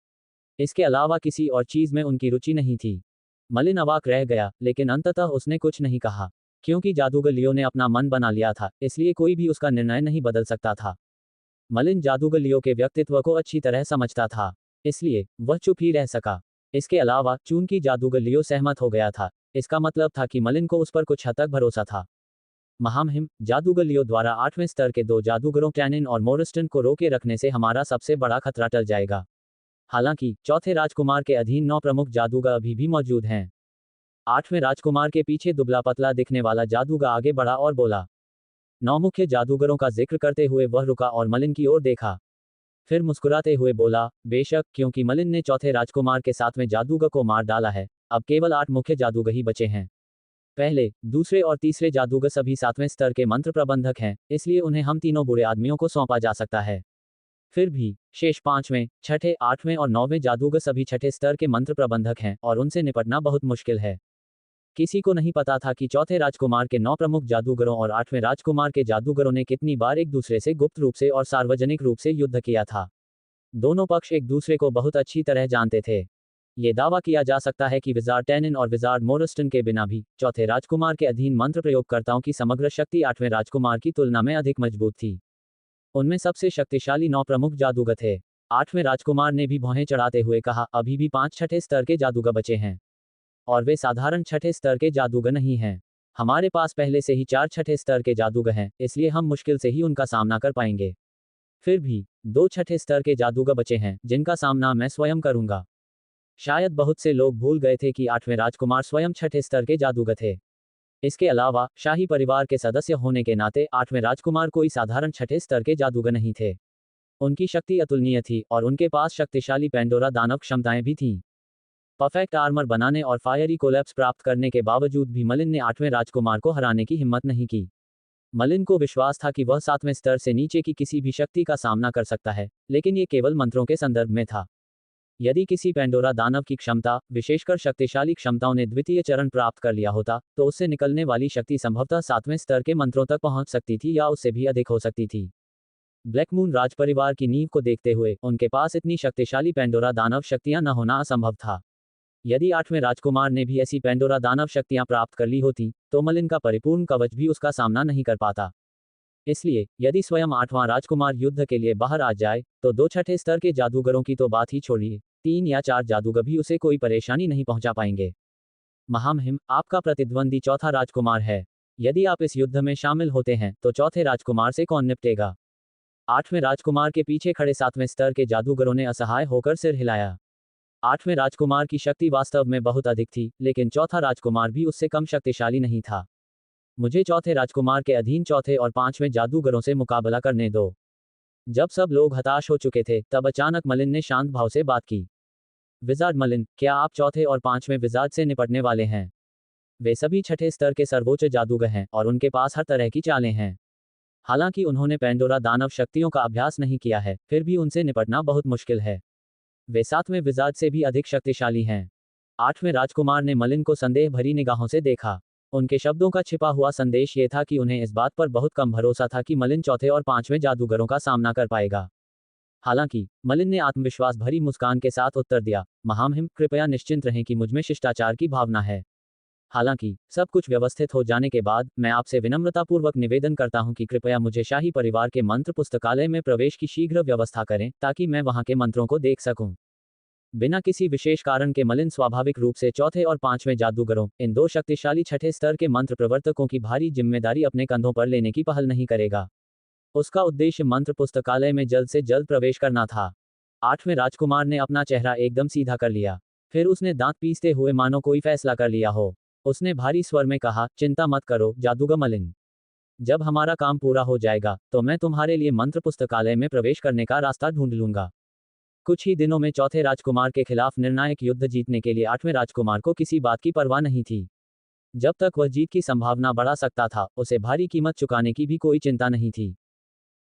इसके अलावा किसी और चीज में उनकी रुचि नहीं थी। मलिन अवाक रह गया, लेकिन अंततः उसने कुछ नहीं कहा। क्योंकि जादूगर लियो ने अपना मन बना लिया था, इसलिए कोई भी उसका निर्णय नहीं बदल सकता था। मलिन जादूगर लियो के व्यक्तित्व को अच्छी तरह समझता था, इसलिए वह चुप ही रह सका। इसके अलावा चूंकि जादूगर लियो सहमत हो गया था, इसका मतलब था कि मलिन को उस पर कुछ हद तक भरोसा था। महामहिम, जादूगर लियो द्वारा 8वें स्तर के 2 जादूगरों टैनिन और मोरिस्टन को रोके रखने से हमारा सबसे बड़ा खतरा टल जाएगा। हालांकि चौथे राजकुमार के अधीन 9 प्रमुख जादूगर अभी भी मौजूद हैं। 8वें राजकुमार के पीछे दुबला पतला दिखने वाला जादूगर आगे बढ़ा और बोला। 9 मुख्य जादूगरों का जिक्र करते हुए वह रुका और मलिन की ओर देखा। फिर मुस्कुराते हुए बोला, बेशक, क्योंकि मलिन ने चौथे राजकुमार के 7वें जादूगर को मार डाला है, अब केवल 8 मुख्य जादूगर ही बचे हैं। पहले, दूसरे और तीसरे जादूगर सभी 7वें स्तर के मंत्र प्रबंधक हैं, इसलिए उन्हें हम तीनों बुरे आदमियों को सौंपा जा सकता है। फिर भी शेष 5वें, 6ठे, 8वें और 9वें जादूगर सभी 6ठे स्तर के मंत्र प्रबंधक हैं और उनसे निपटना बहुत मुश्किल है। किसी को नहीं पता था कि चौथे राजकुमार के 9 प्रमुख जादूगरों और 8वें राजकुमार के जादूगरों ने कितनी बार एक दूसरे से गुप्त रूप से और सार्वजनिक रूप से युद्ध किया था। दोनों पक्ष एक दूसरे को बहुत अच्छी तरह जानते थे। ये दावा किया जा सकता है कि विजार्ड टैनिन और विजार्ड मोरिस्टन के बिना भी चौथे राजकुमार के अधीन मंत्र प्रयोगकर्ताओं की समग्र शक्ति 8वें राजकुमार की तुलना में अधिक मजबूत थी। उनमें सबसे शक्तिशाली 9 प्रमुख जादूगर थे। 8वें राजकुमार ने भी भौहें चढ़ाते हुए कहा, अभी भी 5 छठे स्तर के जादूगर बचे हैं। और वे साधारण छठे स्तर के जादूगर नहीं हैं। हमारे पास पहले से ही 4 छठे स्तर के जादूगर हैं, इसलिए हम मुश्किल से ही उनका सामना कर पाएंगे। फिर भी 2 छठे स्तर के जादूगर बचे हैं, जिनका सामना मैं स्वयं करूंगा। शायद बहुत से लोग भूल गए थे कि 8वें राजकुमार स्वयं छठे स्तर के जादूगर थे। इसके अलावा शाही परिवार के सदस्य होने के नाते 8वें राजकुमार कोई साधारण छठे स्तर के जादूगर नहीं थे। उनकी शक्ति अतुलनीय थी और उनके पास शक्तिशाली पेंडोरा दानव क्षमताएं भी थीं। परफेक्ट आर्मर बनाने और फायरी कोलैप्स प्राप्त करने के बावजूद भी मलिन ने 8वें राजकुमार को हराने की हिम्मत नहीं की। मलिन को विश्वास था कि वह 7वें स्तर से नीचे की किसी भी शक्ति का सामना कर सकता है, लेकिन ये केवल मंत्रों के संदर्भ में था। यदि किसी पेंडोरा दानव की क्षमता, विशेषकर शक्तिशाली क्षमताओं ने द्वितीय चरण प्राप्त कर लिया होता, तो उससे निकलने वाली शक्ति संभवतः 7वें स्तर के मंत्रों तक पहुंच सकती थी या उससे भी अधिक हो सकती थी। ब्लैक मून राजपरिवार की नींव को देखते हुए उनके पास इतनी शक्तिशाली पेंडोरा दानव शक्तियां न होना असंभव था। यदि 8वें राजकुमार ने भी ऐसी पेंडोरा दानव शक्तियां प्राप्त कर ली होती, तो मलिन का परिपूर्ण कवच भी उसका सामना नहीं कर पाता। इसलिए यदि स्वयं 8वां राजकुमार युद्ध के लिए बाहर आ जाए, तो 2 छठे स्तर के जादूगरों की तो बात ही छोड़िए, 3 या 4 जादूगर भी उसे कोई परेशानी नहीं पहुंचा पाएंगे। महामहिम, आपका प्रतिद्वंदी चौथा राजकुमार है। यदि आप इस युद्ध में शामिल होते हैं, तो चौथे राजकुमार से कौन निपटेगा? 8वें राजकुमार के पीछे खड़े 7वें स्तर के जादूगरों ने असहाय होकर सिर हिलाया। 8वें राजकुमार की शक्ति वास्तव में बहुत अधिक थी, लेकिन चौथा राजकुमार भी उससे कम शक्तिशाली नहीं था। मुझे चौथे राजकुमार के अधीन चौथे और 5वें जादूगरों से मुकाबला करने दो। जब सब लोग हताश हो चुके थे, तब अचानक मलिन ने शांत भाव से बात की। विजार्ड मलिन, क्या आप चौथे और 5वें विजार्ड से निपटने वाले हैं? वे सभी छठे स्तर के सर्वोच्च जादूगर हैं और उनके पास हर तरह की चालें हैं। हालांकि उन्होंने पेंडोरा दानव शक्तियों का अभ्यास नहीं किया है, फिर भी उनसे निपटना बहुत मुश्किल है। वे 7वें विजार्ड से भी अधिक शक्तिशाली हैं। 8वें राजकुमार ने मलिन को संदेह भरी निगाहों से देखा। उनके शब्दों का छिपा हुआ संदेश ये था कि उन्हें इस बात पर बहुत कम भरोसा था कि मलिन चौथे और 5वें जादूगरों का सामना कर पाएगा। हालांकि मलिन ने आत्मविश्वास भरी मुस्कान के साथ उत्तर दिया, महामहिम, कृपया निश्चिंत रहें कि मुझमें शिष्टाचार की भावना है। हालांकि सब कुछ व्यवस्थित हो जाने के बाद मैं आपसे विनम्रतापूर्वक निवेदन करता हूं कि कृपया मुझे शाही परिवार के मंत्र पुस्तकालय में प्रवेश की शीघ्र व्यवस्था करें ताकि मैं वहां के मंत्रों को देख सकूं। बिना किसी विशेष कारण के मलिन स्वाभाविक रूप से चौथे और पांचवें जादूगरों, इन दो शक्तिशाली छठे स्तर के मंत्र प्रवर्तकों की भारी जिम्मेदारी अपने कंधों पर लेने की पहल नहीं करेगा। उसका उद्देश्य मंत्र पुस्तकालय में जल्द से जल्द प्रवेश करना था। आठवें राजकुमार ने अपना चेहरा एकदम सीधा कर लिया। फिर उसने दांत पीसते हुए मानो कोई फैसला कर लिया हो। उसने भारी स्वर में कहा, चिंता मत करो जादूगर मलिन। जब हमारा काम पूरा हो जाएगा तो मैं तुम्हारे लिए मंत्र पुस्तकालय में प्रवेश करने का रास्ता ढूंढ लूंगा। कुछ ही दिनों में चौथे राजकुमार के खिलाफ निर्णायक युद्ध जीतने के लिए आठवें राजकुमार को किसी बात की परवाह नहीं थी। जब तक वह जीत की संभावना बढ़ा सकता था, उसे भारी कीमत चुकाने की भी कोई चिंता नहीं थी।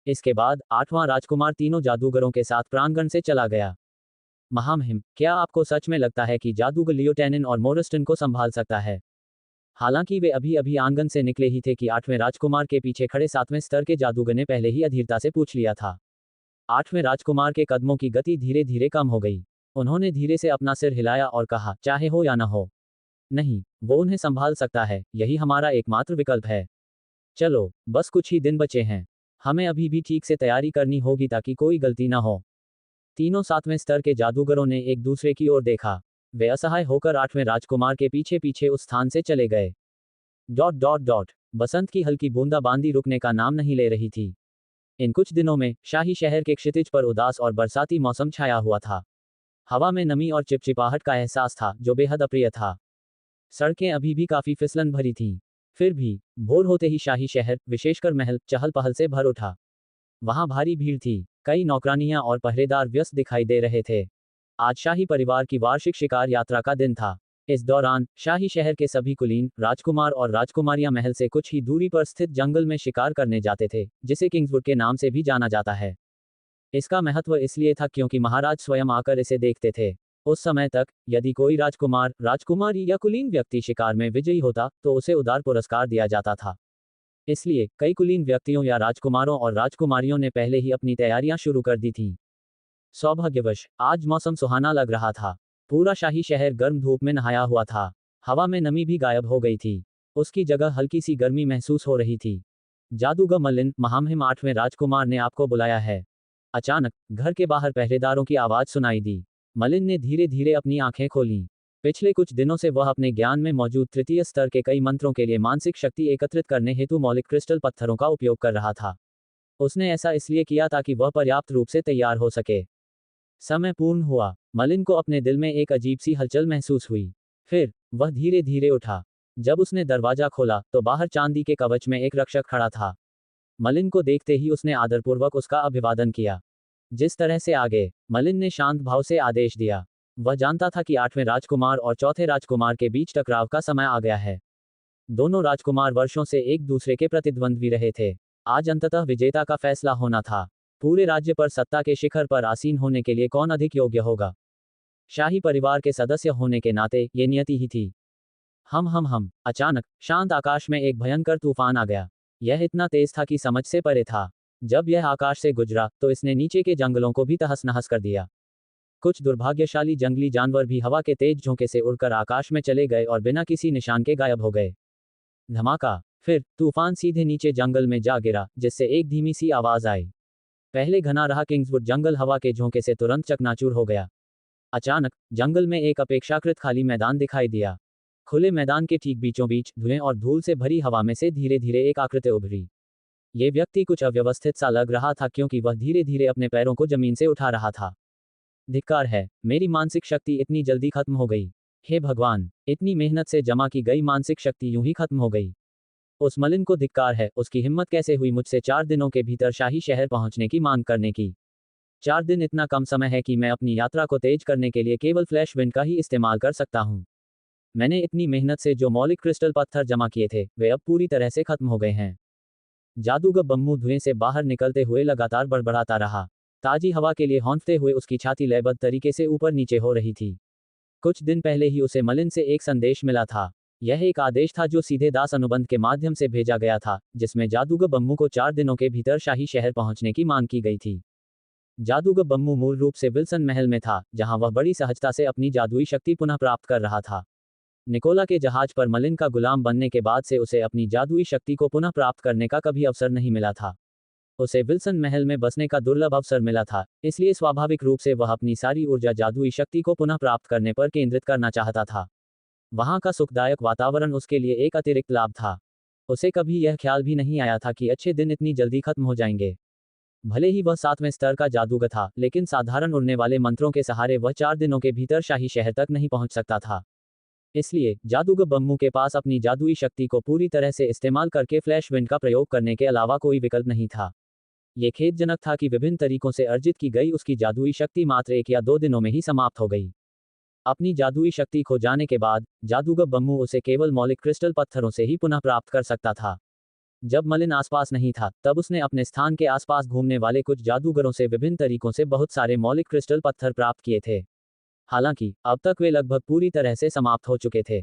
इसके बाद आठवां राजकुमार तीनों जादूगरों के साथ प्रांगण से चला गया। महामहिम, क्या आपको सच में लगता है कि जादूगर लियोटेनिन और मोरिस्टन को संभाल सकता है? हालांकि वे अभी अभी आंगन से निकले ही थे कि आठवें राजकुमार के पीछे खड़े सातवें स्तर के जादूगर ने पहले ही अधीरता से पूछ लिया था। आठवें राजकुमार के कदमों की गति धीरे धीरे कम हो गई। उन्होंने धीरे से अपना सिर हिलाया और कहा, चाहे हो या न हो। नहीं, वो उन्हें संभाल सकता है, यही हमारा एकमात्र विकल्प है। चलो, बस कुछ ही दिन बचे हैं। हमें अभी भी ठीक से तैयारी करनी होगी ताकि कोई गलती ना हो। तीनों सातवें स्तर के जादूगरों ने एक दूसरे की ओर देखा। वे असहाय होकर आठवें राजकुमार के पीछे पीछे उस स्थान से चले गए। Dot dot dot. बसंत की हल्की बूंदाबांदी रुकने का नाम नहीं ले रही थी। इन कुछ दिनों में शाही शहर के क्षितिज पर उदास और बरसाती मौसम छाया हुआ था। हवा में नमी और चिपचिपाहट का एहसास था जो बेहद अप्रिय था। सड़कें अभी भी काफी फिसलन भरी थीं। फिर भी भोर होते ही शाही शहर, विशेषकर महल, चहल पहल से भर उठा। वहां भारी भीड़ थी। कई नौकरानियां और पहरेदार व्यस्त दिखाई दे रहे थे। आज शाही परिवार की वार्षिक शिकार यात्रा का दिन था। इस दौरान शाही शहर के सभी कुलीन, राजकुमार और राजकुमारियां महल से कुछ ही दूरी पर स्थित जंगल में शिकार करने जाते थे, जिसे किंग्सवुड के नाम से भी जाना जाता है। इसका महत्व इसलिए था क्योंकि महाराज स्वयं आकर इसे देखते थे। उस समय तक यदि कोई राजकुमार, राजकुमारी या कुलीन व्यक्ति शिकार में विजयी होता तो उसे उदार पुरस्कार दिया जाता था। इसलिए कई कुलीन व्यक्तियों या राजकुमारों और राजकुमारियों ने पहले ही अपनी तैयारियां शुरू कर दी थीं। सौभाग्यवश आज मौसम सुहाना लग रहा था। पूरा शाही शहर गर्म धूप में नहाया हुआ था। हवा में नमी भी गायब हो गई थी। उसकी जगह हल्की सी गर्मी महसूस हो रही थी। जादूगर मलिन, महामहिम आठवें राजकुमार ने आपको बुलाया है। अचानक घर के बाहर पहरेदारों की आवाज सुनाई दी। मलिन ने धीरे धीरे अपनी आंखें खोलीं। पिछले कुछ दिनों से वह अपने ज्ञान में मौजूद तृतीय स्तर के कई मंत्रों के लिए मानसिक शक्ति एकत्रित करने हेतु मौलिक क्रिस्टल पत्थरों का उपयोग कर रहा था। उसने ऐसा इसलिए किया ताकि वह पर्याप्त रूप से तैयार हो सके। समय पूर्ण हुआ। मलिन को अपने दिल में एक अजीब सी हलचल महसूस हुई। फिर वह धीरे धीरे उठा। जब उसने दरवाजा खोला तो बाहर चांदी के कवच में एक रक्षक खड़ा था। मलिन को देखते ही उसने आदरपूर्वक उसका अभिवादन किया। जिस तरह से आगे, मलिन ने शांत भाव से आदेश दिया। वह जानता था कि आठवें राजकुमार और चौथे राजकुमार के बीच टकराव का समय आ गया है। दोनों राजकुमार वर्षों से एक दूसरे के प्रतिद्वंद्वी रहे थे। आज अंततः विजेता का फैसला होना था। पूरे राज्य पर सत्ता के शिखर पर आसीन होने के लिए कौन अधिक योग्य होगा। शाही परिवार के सदस्य होने के नाते ये नियति ही थी। हम अचानक शांत आकाश में एक भयंकर तूफान आ गया। यह इतना तेज था कि समझ से परे था। जब यह आकाश से गुजरा तो इसने नीचे के जंगलों को भी तहस नहस कर दिया। कुछ दुर्भाग्यशाली जंगली जानवर भी हवा के तेज झोंके से उड़कर आकाश में चले गए और बिना किसी निशान के गायब हो गए। धमाका। फिर तूफान सीधे नीचे जंगल में जा गिरा, जिससे एक धीमी सी आवाज आई। पहले घना रहा किंग्सवुड जंगल हवा के झोंके से तुरंत चकनाचूर हो गया। अचानक जंगल में एक अपेक्षाकृत खाली मैदान दिखाई दिया। खुले मैदान के ठीक बीचों बीच धुएं और धूल से भरी हवा में से धीरे धीरे एक आकृति उभरी। ये व्यक्ति कुछ अव्यवस्थित सा लग रहा था क्योंकि वह धीरे धीरे अपने पैरों को जमीन से उठा रहा था। धिक्कार है, मेरी मानसिक शक्ति इतनी जल्दी खत्म हो गई। हे भगवान, इतनी मेहनत से जमा की गई मानसिक शक्ति यूं ही खत्म हो गई। उस मलिन को धिक्कार है, उसकी हिम्मत कैसे हुई मुझसे 4 दिनों के भीतर शाही शहर पहुंचने की मांग करने की। 4 दिन इतना कम समय है कि मैं अपनी यात्रा को तेज करने के लिए केवल फ्लैश विंड का ही इस्तेमाल कर सकता हूं। मैंने इतनी मेहनत से जो मौलिक क्रिस्टल पत्थर जमा किए थे, वे अब पूरी तरह से खत्म हो गए हैं। जादूगर बम्मू धुएं से बाहर निकलते हुए लगातार बड़बड़ाता रहा। ताजी हवा के लिए हौंफते हुए उसकी छाती लयबद्ध तरीके से ऊपर नीचे हो रही थी। कुछ दिन पहले ही उसे मलिन से एक संदेश मिला था। यह एक आदेश था जो सीधे दास अनुबंध के माध्यम से भेजा गया था, जिसमें जादूगर बम्मू को 4 दिनों के भीतर शाही शहर पहुंचने की मांग की गई थी। जादूगर बम्मू मूल रूप से विल्सन महल में था, जहां वह बड़ी सहजता से अपनी जादुई शक्ति पुनः प्राप्त कर रहा था। निकोला के जहाज पर मलिन का गुलाम बनने के बाद से उसे अपनी जादुई शक्ति को पुनः प्राप्त करने का कभी अवसर नहीं मिला था। उसे विल्सन महल में बसने का दुर्लभ अवसर मिला था, इसलिए स्वाभाविक रूप से वह अपनी सारी ऊर्जा जादुई शक्ति को पुनः प्राप्त करने पर केंद्रित करना चाहता था। वहां का सुखदायक वातावरण उसके लिए एक अतिरिक्त लाभ था। उसे कभी यह ख्याल भी नहीं आया था कि अच्छे दिन इतनी जल्दी खत्म हो जाएंगे। भले ही वह 7वें स्तर का जादूगर था, लेकिन साधारण उड़ने वाले मंत्रों के सहारे वह 4 दिनों के भीतर शाही शहर तक नहीं पहुंच सकता था। इसलिए जादूगर बम्मू के पास अपनी जादुई शक्ति को पूरी तरह से इस्तेमाल करके फ्लैश विंड का प्रयोग करने के अलावा कोई विकल्प नहीं था। ये खेदजनक था कि विभिन्न तरीकों से अर्जित की गई उसकी जादुई शक्ति मात्र 1 या 2 दिनों में ही समाप्त हो गई। अपनी जादुई शक्ति खो जाने के बाद जादूगर बम्मू उसे केवल मौलिक क्रिस्टल पत्थरों से ही पुनः प्राप्त कर सकता था। जब मलिन आसपास नहीं था, तब उसने अपने स्थान के आसपास घूमने वाले कुछ जादूगरों से विभिन्न तरीकों से बहुत सारे मौलिक क्रिस्टल पत्थर प्राप्त किए थे। हालांकि अब तक वे लगभग पूरी तरह से समाप्त हो चुके थे।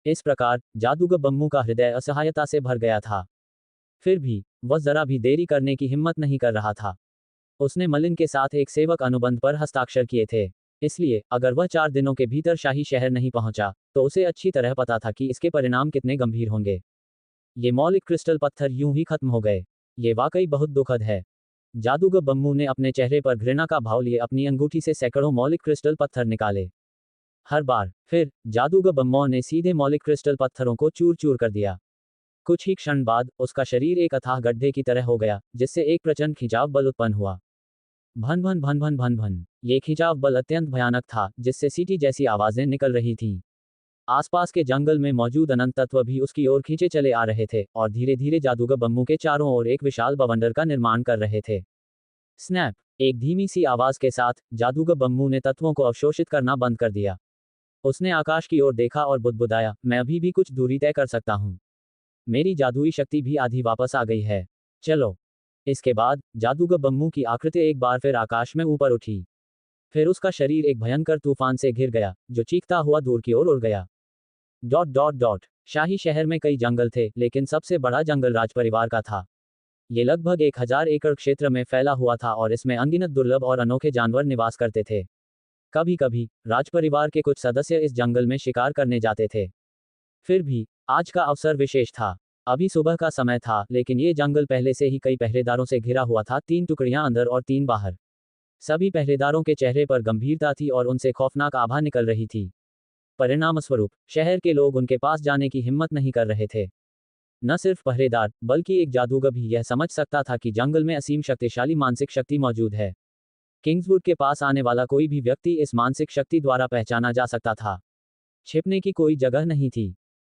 इस प्रकार जादूगर बम्मू का हृदय असहायता से भर गया था। फिर भी वह जरा भी देरी करने की हिम्मत नहीं कर रहा था। उसने मलिन के साथ एक सेवक अनुबंध पर हस्ताक्षर किए थे, इसलिए अगर वह 4 दिनों के भीतर शाही शहर नहीं पहुंचा, तो उसे अच्छी तरह पता था कि इसके परिणाम कितने गंभीर होंगे। ये मौलिक क्रिस्टल पत्थर यूं ही खत्म हो गए। ये वाकई बहुत दुखद है। जादूगर बम्मू ने अपने चेहरे पर घृणा का भाव लिए अपनी अंगूठी से सैकड़ों मौलिक क्रिस्टल पत्थर निकाले। हर बार फिर जादूगर बम्मू ने सीधे मौलिक क्रिस्टल पत्थरों को चूर चूर कर दिया। कुछ ही क्षण बाद उसका शरीर एक अथाह गड्ढे की तरह हो गया, जिससे एक प्रचंड खिंचाव बल उत्पन्न हुआ। भन भन भन भन भन भन। ये खिंचाव बल अत्यंत भयानक था, जिससे सीटी जैसी आवाजें निकल रही थीं। आसपास के जंगल में मौजूद अनंत तत्व भी उसकी ओर खींचे चले आ रहे थे और धीरे धीरे जादूगर बम्मू के चारों ओर एक विशाल बवंडर का निर्माण कर रहे थे। स्नैप! एक धीमी सी आवाज के साथ जादूगर बम्मू ने तत्वों को अवशोषित करना बंद कर दिया। उसने आकाश की ओर देखा और बुदबुदाया, मैं अभी भी कुछ दूरी तय कर सकता हूँ। मेरी जादुई शक्ति भी आधी वापस आ गई है। चलो। इसके बाद जादूगर बम्मू की आकृति एक बार फिर आकाश में ऊपर उठी। फिर उसका शरीर एक भयंकर तूफान से घिर गया, जो चीखता हुआ दूर की ओर उड़ गया। शाही शहर में कई जंगल थे, लेकिन सबसे बड़ा जंगल राजपरिवार का था। ये लगभग 1000 एकड़ क्षेत्र में फैला हुआ था और इसमें अनगिनत दुर्लभ और अनोखे जानवर निवास करते थे। कभी कभी राजपरिवार के कुछ सदस्य इस जंगल में शिकार करने जाते थे। फिर भी आज का अवसर विशेष था। अभी सुबह का समय था, लेकिन ये जंगल पहले से ही कई पहरेदारों से घिरा हुआ था, 3 टुकड़ियां अंदर और 3 बाहर। सभी पहरेदारों के चेहरे पर गंभीरता थी और उनसे खौफनाक आभा निकल रही थी। परिणामस्वरूप शहर के लोग उनके पास जाने की हिम्मत नहीं कर रहे थे। न सिर्फ पहरेदार, बल्कि एक जादूगर भी यह समझ सकता था कि जंगल में असीम शक्तिशाली मानसिक शक्ति मौजूद है। किंग्सवुड के पास आने वाला कोई भी व्यक्ति इस मानसिक शक्ति द्वारा पहचाना जा सकता था। छिपने की कोई जगह नहीं थी।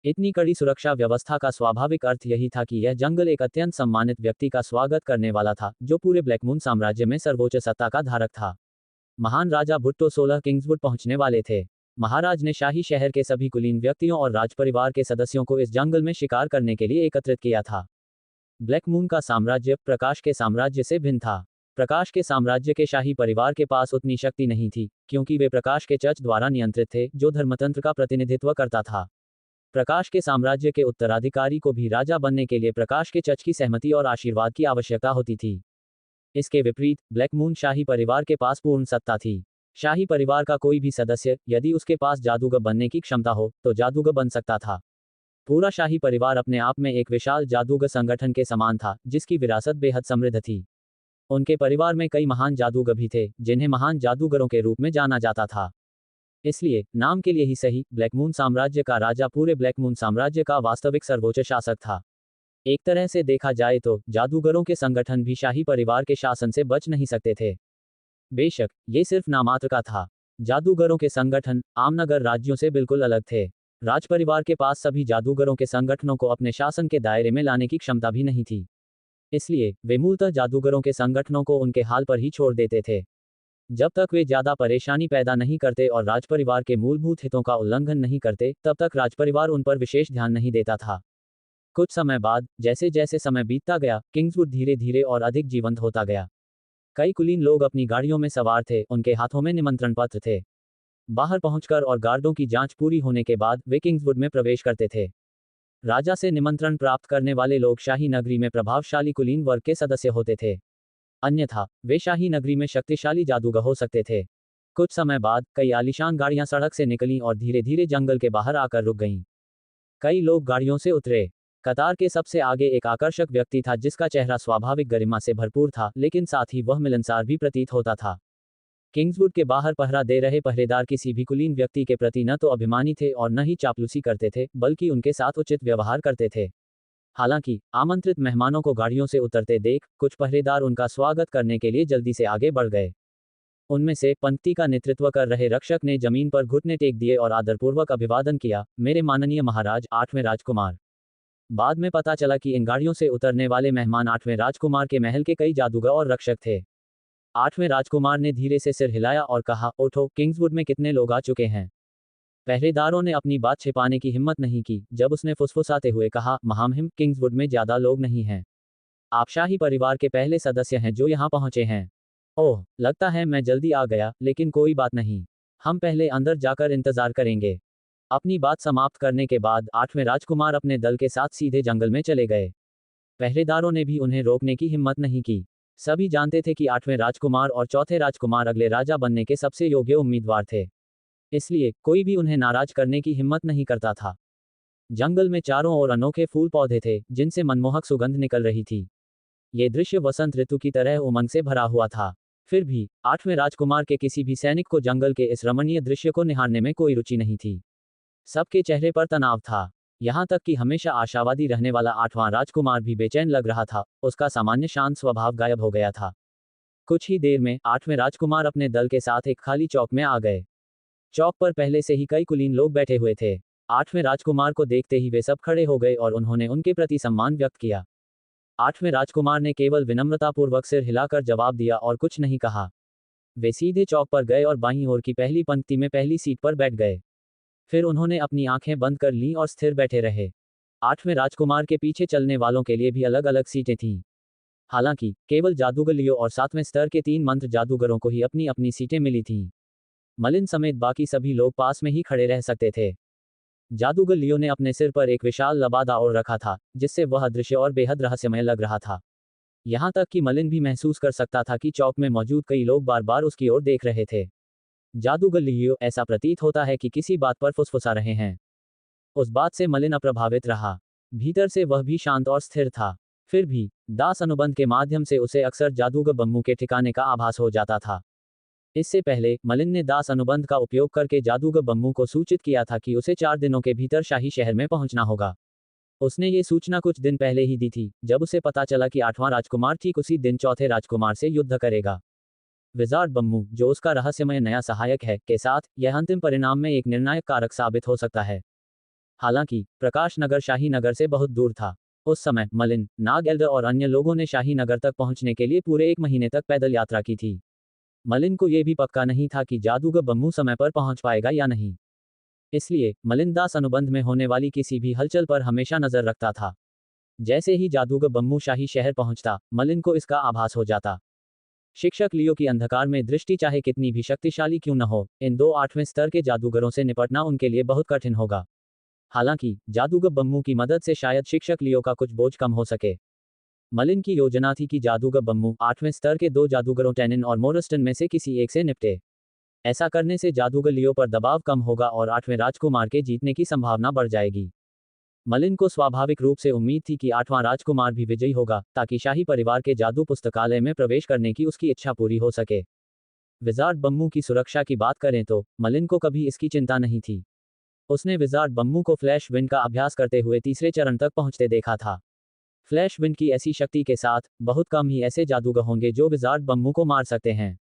इतनी कड़ी सुरक्षा व्यवस्था का स्वाभाविक अर्थ यही था कि यह जंगल एक अत्यंत सम्मानित व्यक्ति का स्वागत करने वाला था, जो पूरे ब्लैकमून साम्राज्य में सर्वोच्च सत्ता का धारक था। महान राजा भुट्टो 16 किंग्सवुड पहुंचने वाले थे। महाराज ने शाही शहर के सभी कुलीन व्यक्तियों और राजपरिवार के सदस्यों को इस जंगल में शिकार करने के लिए एकत्रित किया था। ब्लैकमून का साम्राज्य प्रकाश के साम्राज्य से भिन्न था। प्रकाश के साम्राज्य के शाही परिवार के पास उतनी शक्ति नहीं थी, क्योंकि वे प्रकाश के चर्च द्वारा नियंत्रित थे, जो धर्मतंत्र का प्रतिनिधित्व करता था। प्रकाश के साम्राज्य के उत्तराधिकारी को भी राजा बनने के लिए प्रकाश के चर्च की सहमति और आशीर्वाद की आवश्यकता होती थी। इसके विपरीत ब्लैकमून शाही परिवार के पास पूर्ण सत्ता थी। शाही परिवार का कोई भी सदस्य, यदि उसके पास जादूगर बनने की क्षमता हो, तो जादूगर बन सकता था। पूरा शाही परिवार अपने आप में एक विशाल जादूगर संगठन के समान था, जिसकी विरासत बेहद समृद्ध थी। उनके परिवार में कई महान जादूगर भी थे, जिन्हें महान जादूगरों के रूप में जाना जाता था। इसलिए नाम के लिए ही सही, ब्लैकमून साम्राज्य का राजा पूरे ब्लैकमून साम्राज्य का वास्तविक सर्वोच्च शासक था। एक तरह से देखा जाए तो जादूगरों के संगठन भी शाही परिवार के शासन से बच नहीं सकते थे। बेशक ये सिर्फ नामात्र का था। जादूगरों के संगठन आमनगर राज्यों से बिल्कुल अलग थे। राजपरिवार के पास सभी जादूगरों के संगठनों को अपने शासन के दायरे में लाने की क्षमता भी नहीं थी। इसलिए वे मूलतः जादूगरों के संगठनों को उनके हाल पर ही छोड़ देते थे, जब तक वे ज्यादा परेशानी पैदा नहीं करते और राजपरिवार के मूलभूत हितों का उल्लंघन नहीं करते, तब तक राजपरिवार उन पर विशेष ध्यान नहीं देता था। कुछ समय बाद, जैसे जैसे समय बीतता गया, किंग्सवुड धीरे धीरे और अधिक जीवंत होता गया। कई कुलीन लोग अपनी गाड़ियों में सवार थे, उनके हाथों में निमंत्रण पत्र थे। बाहर पहुंचकर और गार्डों की जांच पूरी होने के बाद वे किंग्सवुड में प्रवेश करते थे। राजा से निमंत्रण प्राप्त करने वाले लोग शाही नगरी में प्रभावशाली कुलीन वर्ग के सदस्य होते थे। अन्यथा वे शाही नगरी में शक्तिशाली जादूगर हो सकते थे। कुछ समय बाद कई आलीशान गाड़ियां सड़क से निकलीं और धीरे धीरे जंगल के बाहर आकर रुक गईं। कई लोग गाड़ियों से उतरे। कतार के सबसे आगे एक आकर्षक व्यक्ति था जिसका चेहरा स्वाभाविक गरिमा से भरपूर था, लेकिन साथ ही वह मिलनसार भी प्रतीत होता था। किंग्सवुड के बाहर पहरा दे रहे पहरेदार किसी भी कुलीन व्यक्ति के प्रति न तो अभिमानी थे और न ही चापलूसी करते थे, बल्कि उनके साथ उचित व्यवहार करते थे। हालांकि आमंत्रित मेहमानों को गाड़ियों से उतरते देख कुछ पहरेदार उनका स्वागत करने के लिए जल्दी से आगे बढ़ गए। उनमें से पंक्ति का नेतृत्व कर रहे रक्षक ने जमीन पर घुटने टेक दिए और आदरपूर्वक अभिवादन किया, मेरे माननीय महाराज, 8वें राजकुमार। बाद में पता चला कि इन गाड़ियों से उतरने वाले मेहमान 8वें राजकुमार के महल के कई जादूगर और रक्षक थे। 8वें राजकुमार ने धीरे से सिर हिलाया और कहा, उठो, किंग्सवुड में कितने लोग आ चुके हैं। पहरेदारों ने अपनी बात छिपाने की हिम्मत नहीं की जब उसने फुसफुसाते हुए कहा, महामहिम, किंग्सवुड में ज्यादा लोग नहीं हैं। आप शाही परिवार के पहले सदस्य हैं जो यहाँ पहुंचे हैं। ओह, लगता है मैं जल्दी आ गया, लेकिन कोई बात नहीं, हम पहले अंदर जाकर इंतजार करेंगे। अपनी बात समाप्त करने के बाद 8वें राजकुमार अपने दल के साथ सीधे जंगल में चले गए। पहरेदारों ने भी उन्हें रोकने की हिम्मत नहीं की। सभी जानते थे कि 8वें राजकुमार और चौथे राजकुमार अगले राजा बनने के सबसे योग्य उम्मीदवार थे, इसलिए कोई भी उन्हें नाराज करने की हिम्मत नहीं करता था। जंगल में चारों ओर अनोखे फूल पौधे थे जिनसे मनमोहक सुगंध निकल रही थी। ये दृश्य वसंत ऋतु की तरह उमंग से भरा हुआ था। फिर भी 8वें राजकुमार के किसी भी सैनिक को जंगल के इस रमणीय दृश्य को निहारने में कोई रुचि नहीं थी। सबके चेहरे पर तनाव था। यहाँ तक कि हमेशा आशावादी रहने वाला 8वां राजकुमार भी बेचैन लग रहा था, उसका सामान्य शांत स्वभाव गायब हो गया था। कुछ ही देर में 8वें राजकुमार अपने दल के साथ एक खाली चौक में आ गए। चौक पर पहले से ही कई कुलीन लोग बैठे हुए थे। 8वें राजकुमार को देखते ही वे सब खड़े हो गए और उन्होंने उनके प्रति सम्मान व्यक्त किया। 8वें राजकुमार ने केवल विनम्रतापूर्वक सिर हिलाकर जवाब दिया और कुछ नहीं कहा। वे सीधे चौक पर गए और बाईं ओर की पहली पंक्ति में पहली सीट पर बैठ गए। फिर उन्होंने अपनी आंखें बंद कर लीं और स्थिर बैठे रहे। 8वें राजकुमार के पीछे चलने वालों के लिए भी अलग अलग सीटें थीं। हालांकि केवल जादूगर लियो और 7वें स्तर के 3 मंत्र जादूगरों को ही अपनी अपनी सीटें मिली थीं। मलिन समेत बाकी सभी लोग पास में ही खड़े रह सकते थे। जादूगर लियो ने अपने सिर पर एक विशाल लबादा ओढ़ रखा था, जिससे वह दृश्य और बेहद रहस्यमय लग रहा था। यहाँ तक कि मलिन भी महसूस कर सकता था कि चौक में मौजूद कई लोग बार बार उसकी ओर देख रहे थे। जादूगर लियो, ऐसा प्रतीत होता है कि किसी बात पर फुसफुसा रहे हैं। उस बात से मलिन अप्रभावित रहा। भीतर से वह भी शांत और स्थिर था। फिर भी दास अनुबंध के माध्यम से उसे अक्सर जादूगर बम्मू के ठिकाने का आभास हो जाता था। इससे पहले मलिन ने दास अनुबंध का उपयोग करके जादूगर बम्मू को सूचित किया था कि उसे 4 दिनों के भीतर शाही शहर में पहुंचना होगा। उसने ये सूचना कुछ दिन पहले ही दी थी, जब उसे पता चला कि 8वां राजकुमार ठीक उसी दिन चौथे राजकुमार से युद्ध करेगा। विजार्ड बम्मू, जो उसका रहस्यमय नया सहायक है, के साथ यह अंतिम परिणाम में एक निर्णायक कारक साबित हो सकता है। हालांकि प्रकाश नगर शाही नगर से बहुत दूर था। उस समय मलिन, नाग एल्डर और अन्य लोगों ने शाही नगर तक पहुंचने के लिए पूरे 1 महीने तक पैदल यात्रा की थी। मलिन को यह भी पक्का नहीं था कि जादूगर बम्मू समय पर पहुंच पाएगा या नहीं। इसलिए मलिन दास अनुबंध में होने वाली किसी भी हलचल पर हमेशा नजर रखता था। जैसे ही जादूगर बम्मू शाही शहर पहुंचता, मलिन को इसका आभास हो जाता। शिक्षक लियो की अंधकार में दृष्टि चाहे कितनी भी शक्तिशाली क्यों न हो, इन 2 8वें स्तर के जादूगरों से निपटना उनके लिए बहुत कठिन होगा। हालांकि जादूगर बम्मू की मदद से शायद शिक्षक लियो का कुछ बोझ कम हो सके। मलिन की योजना थी कि जादूगर बम्मू 8वें स्तर के 2 जादूगरों टेनिन और मोरस्टन में से किसी एक से निपटे। ऐसा करने से जादूगर लियो पर दबाव कम होगा और 8वें राजकुमार के जीतने की संभावना बढ़ जाएगी। मलिन को स्वाभाविक रूप से उम्मीद थी कि 8वां राजकुमार भी विजयी होगा, ताकि शाही परिवार के जादू पुस्तकालय में प्रवेश करने की उसकी इच्छा पूरी हो सके। विजार्ड बम्मू की सुरक्षा की बात करें तो मलिन को कभी इसकी चिंता नहीं थी। उसने विजार्ड बम्मू को फ्लैश विंड का अभ्यास करते हुए तीसरे चरण तक पहुंचते देखा था। फ्लैश विंड की ऐसी शक्ति के साथ बहुत कम ही ऐसे जादूगर होंगे जो विजार्ड बम्मू को मार सकते हैं।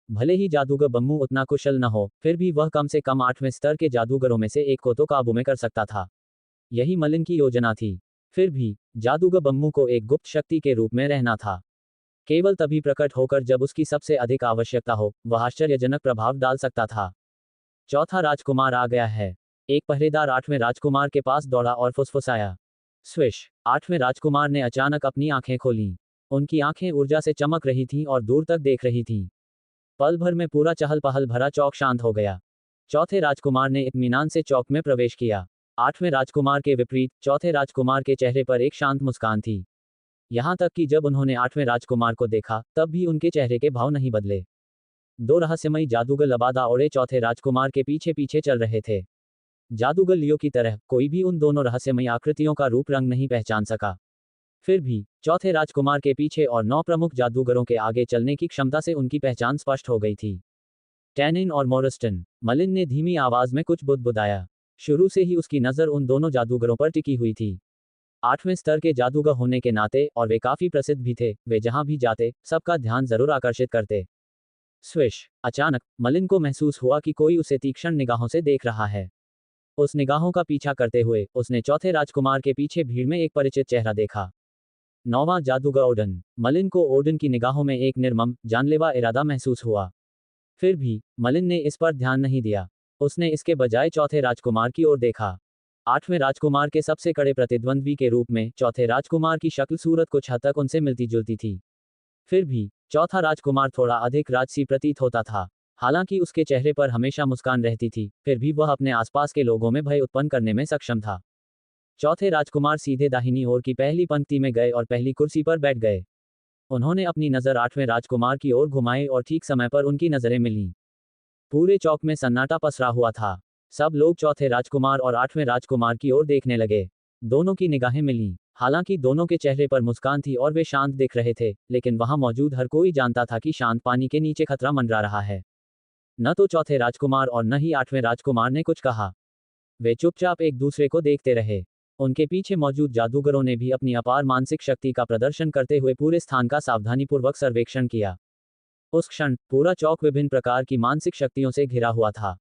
भले ही जादूगर बम्मू उतना कुशल न हो, फिर भी वह कम से कम 8वें स्तर के जादूगरों में से एक को तो काबू में कर सकता था। यही मलिन की योजना थी। फिर भी जादूगर बम्मू को एक गुप्त शक्ति के रूप में रहना था। केवल तभी प्रकट होकर जब उसकी सबसे अधिक आवश्यकता हो, वह आश्चर्यजनक प्रभाव डाल सकता था। चौथा राजकुमार आ गया है। एक पहरेदार 8वें राजकुमार के पास दौड़ा और फुसफुसाया। स्विश! 8वें राजकुमार ने अचानक अपनी आंखें खोलीं। उनकी आंखें ऊर्जा से चमक रही थीं और दूर तक देख रही थीं। पल भर में पूरा चहल पहल भरा चौक शांत हो गया। चौथे राजकुमार ने इत्मीनान से चौक में प्रवेश किया। 8वें राजकुमार के विपरीत चौथे राजकुमार के चेहरे पर एक शांत मुस्कान थी। यहाँ तक कि जब उन्होंने 8वें राजकुमार को देखा, तब भी उनके चेहरे के भाव नहीं बदले। दो रहस्यमयी जादूगर लबादा और चौथे राजकुमार के पीछे पीछे चल रहे थे। जादूगर लियो की तरह कोई भी उन दोनों रहस्यमयी आकृतियों का रूप रंग नहीं पहचान सका। फिर भी चौथे राजकुमार के पीछे और 9 प्रमुख जादूगरों के आगे चलने की क्षमता से उनकी पहचान स्पष्ट हो गई थी। टैनिन और मोरस्टन। मलिन ने धीमी आवाज में कुछ बुदबुदाया। शुरू से ही उसकी नजर उन दोनों जादूगरों पर टिकी हुई थी। 8वें स्तर के जादूगर होने के नाते और वे काफी प्रसिद्ध भी थे, वे जहां भी जाते सबका ध्यान जरूर आकर्षित करते। स्विश। अचानक मलिन को महसूस हुआ कि कोई उसे तीक्ष्ण निगाहों से देख रहा है। उस निगाहों का पीछा करते हुए उसने चौथे राजकुमार के पीछे भीड़ में एक परिचित चेहरा देखा। 9वां जादूगर ओडन। मलिन को ओडन की निगाहों में एक निर्मम, जानलेवा इरादा महसूस हुआ। फिर भी मलिन ने इस पर ध्यान नहीं दिया। उसने इसके बजाय चौथे राजकुमार की ओर देखा। 8वें राजकुमार के सबसे कड़े प्रतिद्वंद्वी के रूप में चौथे राजकुमार की शक्ल सूरत कुछ हद तक उनसे मिलती जुलती थी। फिर भी चौथा राजकुमार थोड़ा अधिक राजसी प्रतीत होता था। हालांकि उसके चेहरे पर हमेशा मुस्कान रहती थी, फिर भी वह अपने आसपास के लोगों में भय उत्पन्न करने में सक्षम था। चौथे राजकुमार सीधे दाहिनी ओर की पहली पंक्ति में गए और पहली कुर्सी पर बैठ गए। उन्होंने अपनी नज़र 8वें राजकुमार की ओर घुमाई और ठीक समय पर उनकी नज़रें मिलीं। पूरे चौक में सन्नाटा पसरा हुआ था। सब लोग चौथे राजकुमार और 8वें राजकुमार की ओर देखने लगे। दोनों की निगाहें मिलीं। हालांकि दोनों के चेहरे पर मुस्कान थी और वे शांत दिख रहे थे, लेकिन वहां मौजूद हर कोई जानता था कि शांत पानी के नीचे खतरा मंडरा रहा है। न तो चौथे राजकुमार और न ही 8वें राजकुमार ने कुछ कहा। वे चुपचाप एक दूसरे को देखते रहे। उनके पीछे मौजूद जादूगरों ने भी अपनी अपार मानसिक शक्ति का प्रदर्शन करते हुए पूरे स्थान का सावधानीपूर्वक सर्वेक्षण किया। उस क्षण पूरा चौक विभिन्न प्रकार की मानसिक शक्तियों से घिरा हुआ था।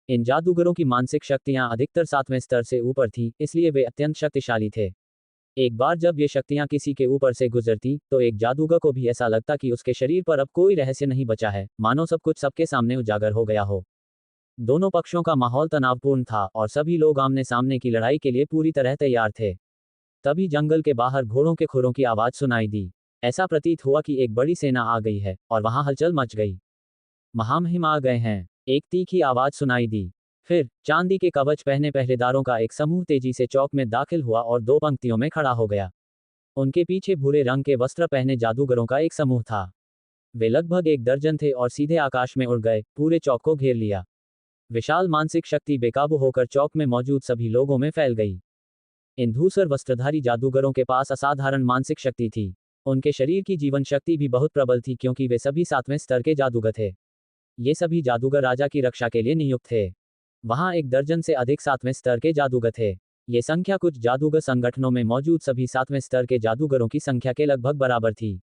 इन जादूगरों की मानसिक शक्तियां अधिकतर 7वें स्तर से ऊपर थीं, इसलिए वे अत्यंत शक्तिशाली थे। एक बार जब ये शक्तियां किसी के ऊपर से गुजरती, तो एक जादूगर को भी ऐसा लगता कि उसके शरीर पर अब कोई रहस्य नहीं बचा है, मानो सब कुछ सबके सामने उजागर हो गया हो। दोनों पक्षों का माहौल तनावपूर्ण था और सभी लोग आमने सामने की लड़ाई के लिए पूरी तरह तैयार थे। तभी जंगल के बाहर घोड़ों के खुरों की आवाज सुनाई दी। ऐसा प्रतीत हुआ कि एक बड़ी सेना आ गई है और वहां हलचल मच गई। महामहिम आ गए हैं, एक तीखी आवाज सुनाई दी। फिर चांदी के कवच पहने पहरेदारों का एक समूह तेजी से चौक में दाखिल हुआ और 2 पंक्तियों में खड़ा हो गया। उनके पीछे भूरे रंग के वस्त्र पहने जादूगरों का एक समूह था। वे लगभग 1 दर्जन थे और सीधे आकाश में उड़ गए, पूरे चौक को घेर लिया। विशाल मानसिक शक्ति बेकाबू होकर चौक में मौजूद सभी लोगों में फैल गई। इन धूसर वस्त्रधारी जादूगरों के पास असाधारण मानसिक शक्ति थी। उनके शरीर की जीवन शक्ति भी बहुत प्रबल थी क्योंकि वे सभी 7वें स्तर के जादूगर थे। ये सभी जादूगर राजा की रक्षा के लिए नियुक्त थे। वहां 1 दर्जन से अधिक 7वें स्तर के जादूगर थे। ये संख्या कुछ जादूगर संगठनों में मौजूद सभी 7वें स्तर के जादूगरों की संख्या के लगभग बराबर थी।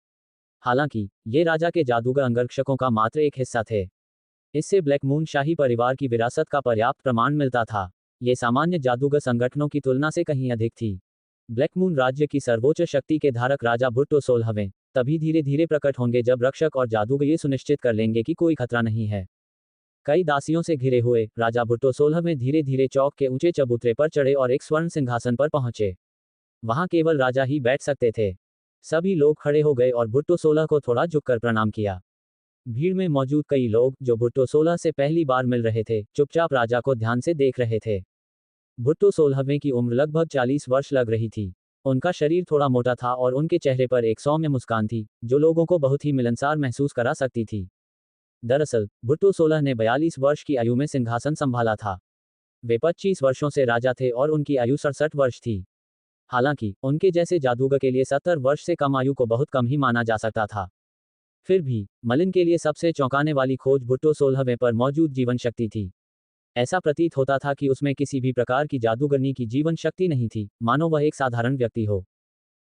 हालांकि ये राजा के जादूगर अंगरक्षकों का मात्र एक हिस्सा थे। इससे ब्लैक मून शाही परिवार की विरासत का पर्याप्त प्रमाण मिलता था। ये सामान्य जादूगर संगठनों की तुलना से कहीं अधिक थी। ब्लैक मून राज्य की सर्वोच्च शक्ति के धारक राजा भुट्टो 16वें तभी धीरे धीरे प्रकट होंगे जब रक्षक और जादूगर ये सुनिश्चित कर लेंगे कि कोई खतरा नहीं है। कई दासियों से घिरे हुए राजा भुट्टो 16वें धीरे धीरे चौक के ऊंचे चबूतरे पर चढ़े और एक स्वर्ण सिंहासन पर पहुंचे। वहां केवल राजा ही बैठ सकते थे। सभी लोग खड़े हो गए और भुट्टो 16 को थोड़ा झुककर प्रणाम किया। भीड़ में मौजूद कई लोग जो भुट्टो 16 से पहली बार मिल रहे थे, चुपचाप राजा को ध्यान से देख रहे थे। भुट्टो 16वें की उम्र लगभग 40 वर्ष लग रही थी। उनका शरीर थोड़ा मोटा था और उनके चेहरे पर एक सौम्य मुस्कान थी, जो लोगों को बहुत ही मिलनसार महसूस करा सकती थी। दरअसल भुट्टो 16 ने 42 वर्ष की आयु में सिंहासन संभाला था। वे 25 वर्षों से राजा थे और उनकी आयु 67 वर्ष थी। हालांकि उनके जैसे जादूगर के लिए 70 वर्ष से कम आयु को बहुत कम ही माना जा सकता था। फिर भी मलिन के लिए सबसे चौंकाने वाली खोज भुट्टो 16वें पर मौजूद जीवन शक्ति थी। ऐसा प्रतीत होता था कि उसमें किसी भी प्रकार की जादूगरनी की जीवन शक्ति नहीं थी, मानो वह एक साधारण व्यक्ति हो।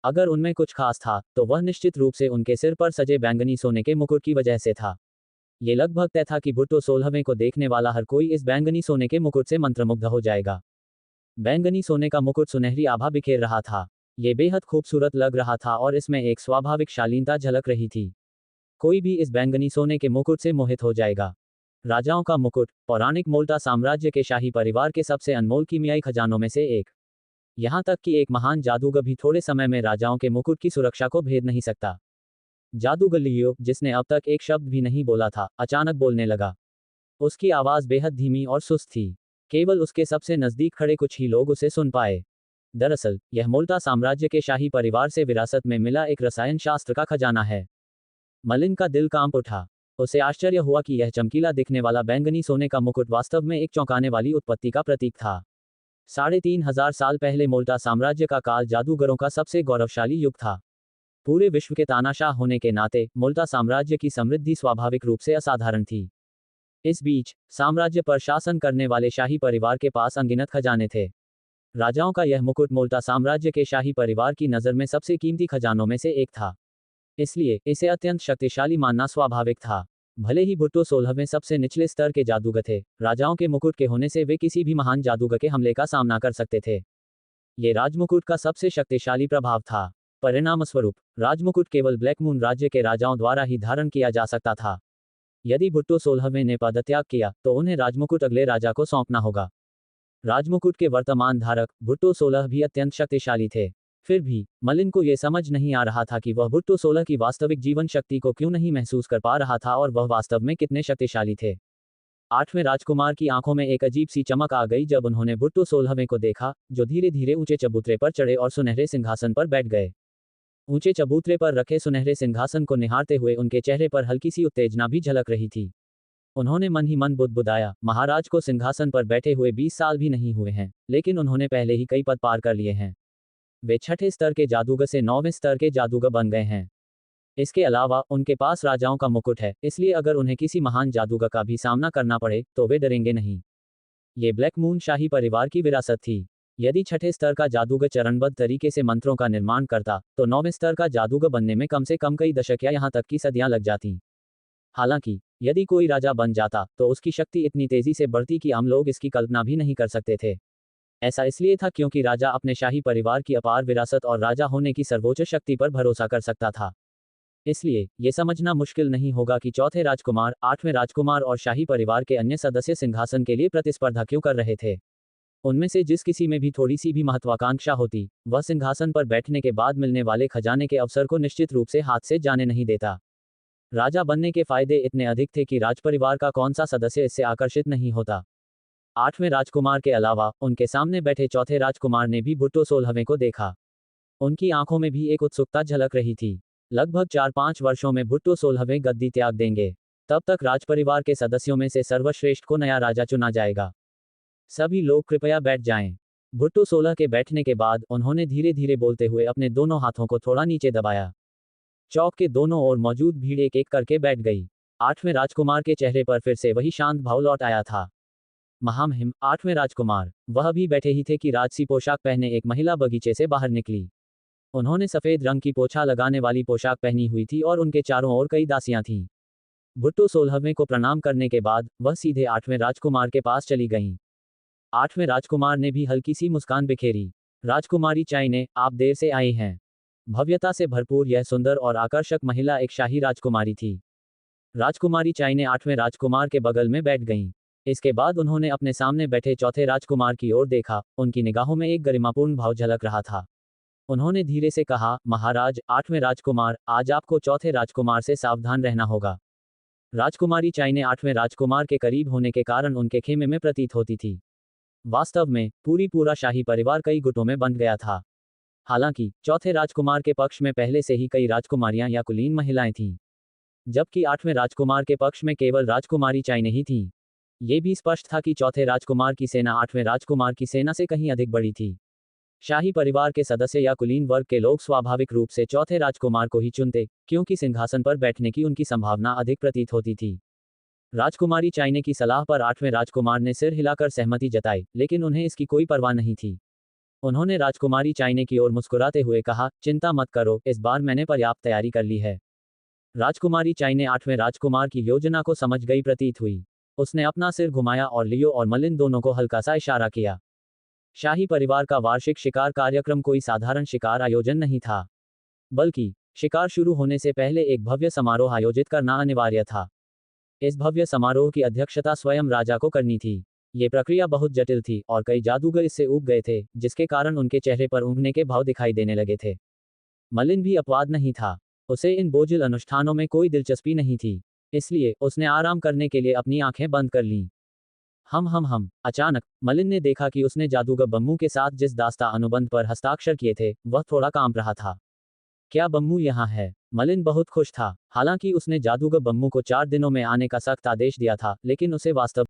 अगर उनमें कुछ खास था, तो वह निश्चित रूप से उनके सिर पर सजे बैंगनी सोने के मुकुट की वजह से था। ये लगभग तय था कि भुट्टो 16वें को देखने वाला हर कोई इस बैंगनी सोने के मुकुट से मंत्रमुग्ध हो जाएगा। बैंगनी सोने का मुकुट सुनहरी आभा बिखेर रहा था। ये बेहद खूबसूरत लग रहा था और इसमें एक स्वाभाविक शालीनता झलक रही थी। कोई भी इस बैंगनी सोने के मुकुट से मोहित हो जाएगा। राजाओं का मुकुट पौराणिक मोल्टा साम्राज्य के शाही परिवार के सबसे अनमोल कीमियाई खजानों में से एक। यहां तक कि एक महान जादूगर भी थोड़े समय में राजाओं के मुकुट की सुरक्षा को भेद नहीं सकता। जादूगर लियो, जिसने अब तक एक शब्द भी नहीं बोला था, अचानक बोलने लगा। उसकी आवाज बेहद धीमी और सुस्त थी। केवल उसके सबसे नजदीक खड़े कुछ ही लोग उसे सुन पाए। दरअसल यह मोल्टा साम्राज्य के शाही परिवार से विरासत में मिला एक रसायन शास्त्र का खजाना है। मलिन का दिल कांप उठा। उसे आश्चर्य हुआ कि यह चमकीला दिखने वाला बैंगनी सोने का मुकुट वास्तव में एक चौंकाने वाली उत्पत्ति का प्रतीक था। 3500 साल पहले मोल्टा साम्राज्य का काल जादूगरों का सबसे गौरवशाली युग था। पूरे विश्व के तानाशाह होने के नाते मोल्टा साम्राज्य की समृद्धि स्वाभाविक रूप से असाधारण थी। इस बीच साम्राज्य पर शासन करने वाले शाही परिवार के पास अनगिनत खजाने थे। राजाओं का यह मुकुट मोल्टा साम्राज्य के शाही परिवार की नज़र में सबसे कीमती खजानों में से एक था। इसलिए इसे अत्यंत शक्तिशाली मानना स्वाभाविक था। भले ही भुट्टो 16वें सबसे निचले स्तर के जादूगर थे, राजाओं के मुकुट के होने से वे किसी भी महान जादूगर के हमले का सामना कर सकते थे। ये राजमुकुट का सबसे शक्तिशाली प्रभाव था। परिणामस्वरूप राजमुकुट केवल ब्लैक मून राज्य के राजाओं द्वारा ही धारण किया जा सकता था। यदि भुट्टो 16वें ने पदत्याग किया तो उन्हें राजमुकुट अगले राजा को सौंपना होगा। राजमुकुट के वर्तमान धारक भुट्टो 16 भी अत्यंत शक्तिशाली थे। फिर भी मलिन को यह समझ नहीं आ रहा था कि वह भुट्टो 16 की वास्तविक जीवन शक्ति को क्यों नहीं महसूस कर पा रहा था और वह वास्तव में कितने शक्तिशाली थे। 8वें राजकुमार की आंखों में एक अजीब सी चमक आ गई जब उन्होंने भुट्टो 16वें को देखा, जो धीरे धीरे ऊंचे चबूतरे पर चढ़े और सुनहरे सिंहासन पर बैठ गए। ऊंचे चबूतरे पर रखे सुनहरे सिंहासन को निहारते हुए उनके चेहरे पर हल्की सी उत्तेजना भी झलक रही थी। उन्होंने मन ही मन बुदबुदाया, महाराज को सिंहासन पर बैठे हुए 20 साल भी नहीं हुए हैं, लेकिन उन्होंने पहले ही कई पद पार कर लिए हैं। वे 6ठे स्तर के जादूगर से 9वें स्तर के जादूगर बन गए हैं। इसके अलावा उनके पास राजाओं का मुकुट है, इसलिए अगर उन्हें किसी महान जादूगर का भी सामना करना पड़े तो वे डरेंगे नहीं। ये ब्लैक मून शाही परिवार की विरासत थी। यदि 6ठे स्तर का जादूगर चरणबद्ध तरीके से मंत्रों का निर्माण करता तो 9वें स्तर का जादूगर बनने में कम से कम कई दशक या यहाँ तक की सदियां लग जाती। हालांकि यदि कोई राजा बन जाता तो उसकी शक्ति इतनी तेजी से बढ़ती कि आम लोग इसकी कल्पना भी नहीं कर सकते थे। ऐसा इसलिए था क्योंकि राजा अपने शाही परिवार की अपार विरासत और राजा होने की सर्वोच्च शक्ति पर भरोसा कर सकता था। इसलिए ये समझना मुश्किल नहीं होगा कि चौथे राजकुमार, 8वें राजकुमार और शाही परिवार के अन्य सदस्य सिंहासन के लिए प्रतिस्पर्धा क्यों कर रहे थे। उनमें से जिस किसी में भी थोड़ी सी भी महत्वाकांक्षा होती, वह सिंहासन पर बैठने के बाद मिलने वाले खजाने के अवसर को निश्चित रूप से हाथ से जाने नहीं देता। राजा बनने के फायदे इतने अधिक थे कि राजपरिवार का कौन सा सदस्य इससे आकर्षित नहीं होता। 8वें राजकुमार के अलावा उनके सामने बैठे चौथे राजकुमार ने भी भुट्टो 16वें को देखा। उनकी आंखों में भी एक उत्सुकता झलक रही थी। लगभग 4-5 वर्षों में भुट्टो 16वें गद्दी त्याग देंगे। तब तक राजपरिवार के सदस्यों में से सर्वश्रेष्ठ को नया राजा चुना जाएगा। सभी लोग कृपया बैठ जाएं। भुट्टो 16 के बैठने के बाद उन्होंने धीरे धीरे बोलते हुए अपने दोनों हाथों को थोड़ा नीचे दबाया। चौक के दोनों ओर मौजूद भीड़ एक एक करके बैठ गई। 8वें राजकुमार के चेहरे पर फिर से वही शांत भाव लौट आया था। महामहिम 8वें राजकुमार, वह भी बैठे ही थे कि राजसी पोशाक पहने एक महिला बगीचे से बाहर निकली। उन्होंने सफेद रंग की पोछा लगाने वाली पोशाक पहनी हुई थी और उनके चारों ओर कई दासियां थीं। भुट्टो 16वें को प्रणाम करने के बाद वह सीधे 8वें राजकुमार के पास चली गईं। 8वें राजकुमार ने भी हल्की सी मुस्कान बिखेरी। राजकुमारी चाइने, आप देर से आई हैं। भव्यता से भरपूर यह सुंदर और आकर्षक महिला एक शाही राजकुमारी थी। राजकुमारी चाइने 8वें राजकुमार के बगल में बैठ गईं। इसके बाद उन्होंने अपने सामने बैठे चौथे राजकुमार की ओर देखा, उनकी निगाहों में एक गरिमापूर्ण भाव झलक रहा था। उन्होंने धीरे से कहा, महाराज, 8वें राजकुमार, आज आपको चौथे राजकुमार से सावधान रहना होगा। राजकुमारी चाइने 8वें राजकुमार के करीब होने के कारण उनके खेमे में प्रतीत होती थी। वास्तव में पूरा शाही परिवार कई गुटों में बंट गया था। हालांकि चौथे राजकुमार के पक्ष में पहले से ही कई राजकुमारियां या कुलीन महिलाएं थीं, जबकि 8वें राजकुमार के पक्ष में केवल राजकुमारी चाइने ही थीं। ये भी स्पष्ट था कि चौथे राजकुमार की सेना 8वें राजकुमार की सेना से कहीं अधिक बड़ी थी। शाही परिवार के सदस्य या कुलीन वर्ग के लोग स्वाभाविक रूप से चौथे राजकुमार को ही चुनते, क्योंकि सिंहासन पर बैठने की उनकी संभावना अधिक प्रतीत होती थी। राजकुमारी चाइने की सलाह पर 8वें राजकुमार ने सिर हिलाकर सहमति जताई, लेकिन उन्हें इसकी कोई परवाह नहीं थी। उन्होंने राजकुमारी चाइने की ओर मुस्कुराते हुए कहा, चिंता मत करो, इस बार मैंने पर्याप्त तैयारी कर ली है। राजकुमारी चाइने 8वें राजकुमार की योजना को समझ गई प्रतीत हुई। उसने अपना सिर घुमाया और लियो और मलिन दोनों को हल्का सा इशारा किया। शाही परिवार का वार्षिक शिकार कार्यक्रम कोई साधारण शिकार आयोजन नहीं था, बल्कि शिकार शुरू होने से पहले एक भव्य समारोह आयोजित करना अनिवार्य था। इस भव्य समारोह की अध्यक्षता स्वयं राजा को करनी थी। ये प्रक्रिया बहुत जटिल थी और कई जादूगर इससे ऊब गए थे, जिसके कारण उनके चेहरे पर ऊबने के भाव दिखाई देने लगे थे। मलिन भी अपवाद नहीं था। उसे इन बोझिल अनुष्ठानों में कोई दिलचस्पी नहीं थी, इसलिए उसने आराम करने के लिए अपनी आंखें बंद कर लीं। हम अचानक मलिन ने देखा कि उसने जादूगर बम्मू के साथ जिस दास्ता अनुबंध पर हस्ताक्षर किए थे, वह थोड़ा कांप रहा था। क्या बम्मू यहाँ है? मलिन बहुत खुश था। हालांकि उसने जादूगर बम्मू को 4 दिनों में आने का सख्त आदेश दिया था, लेकिन उसे वास्तव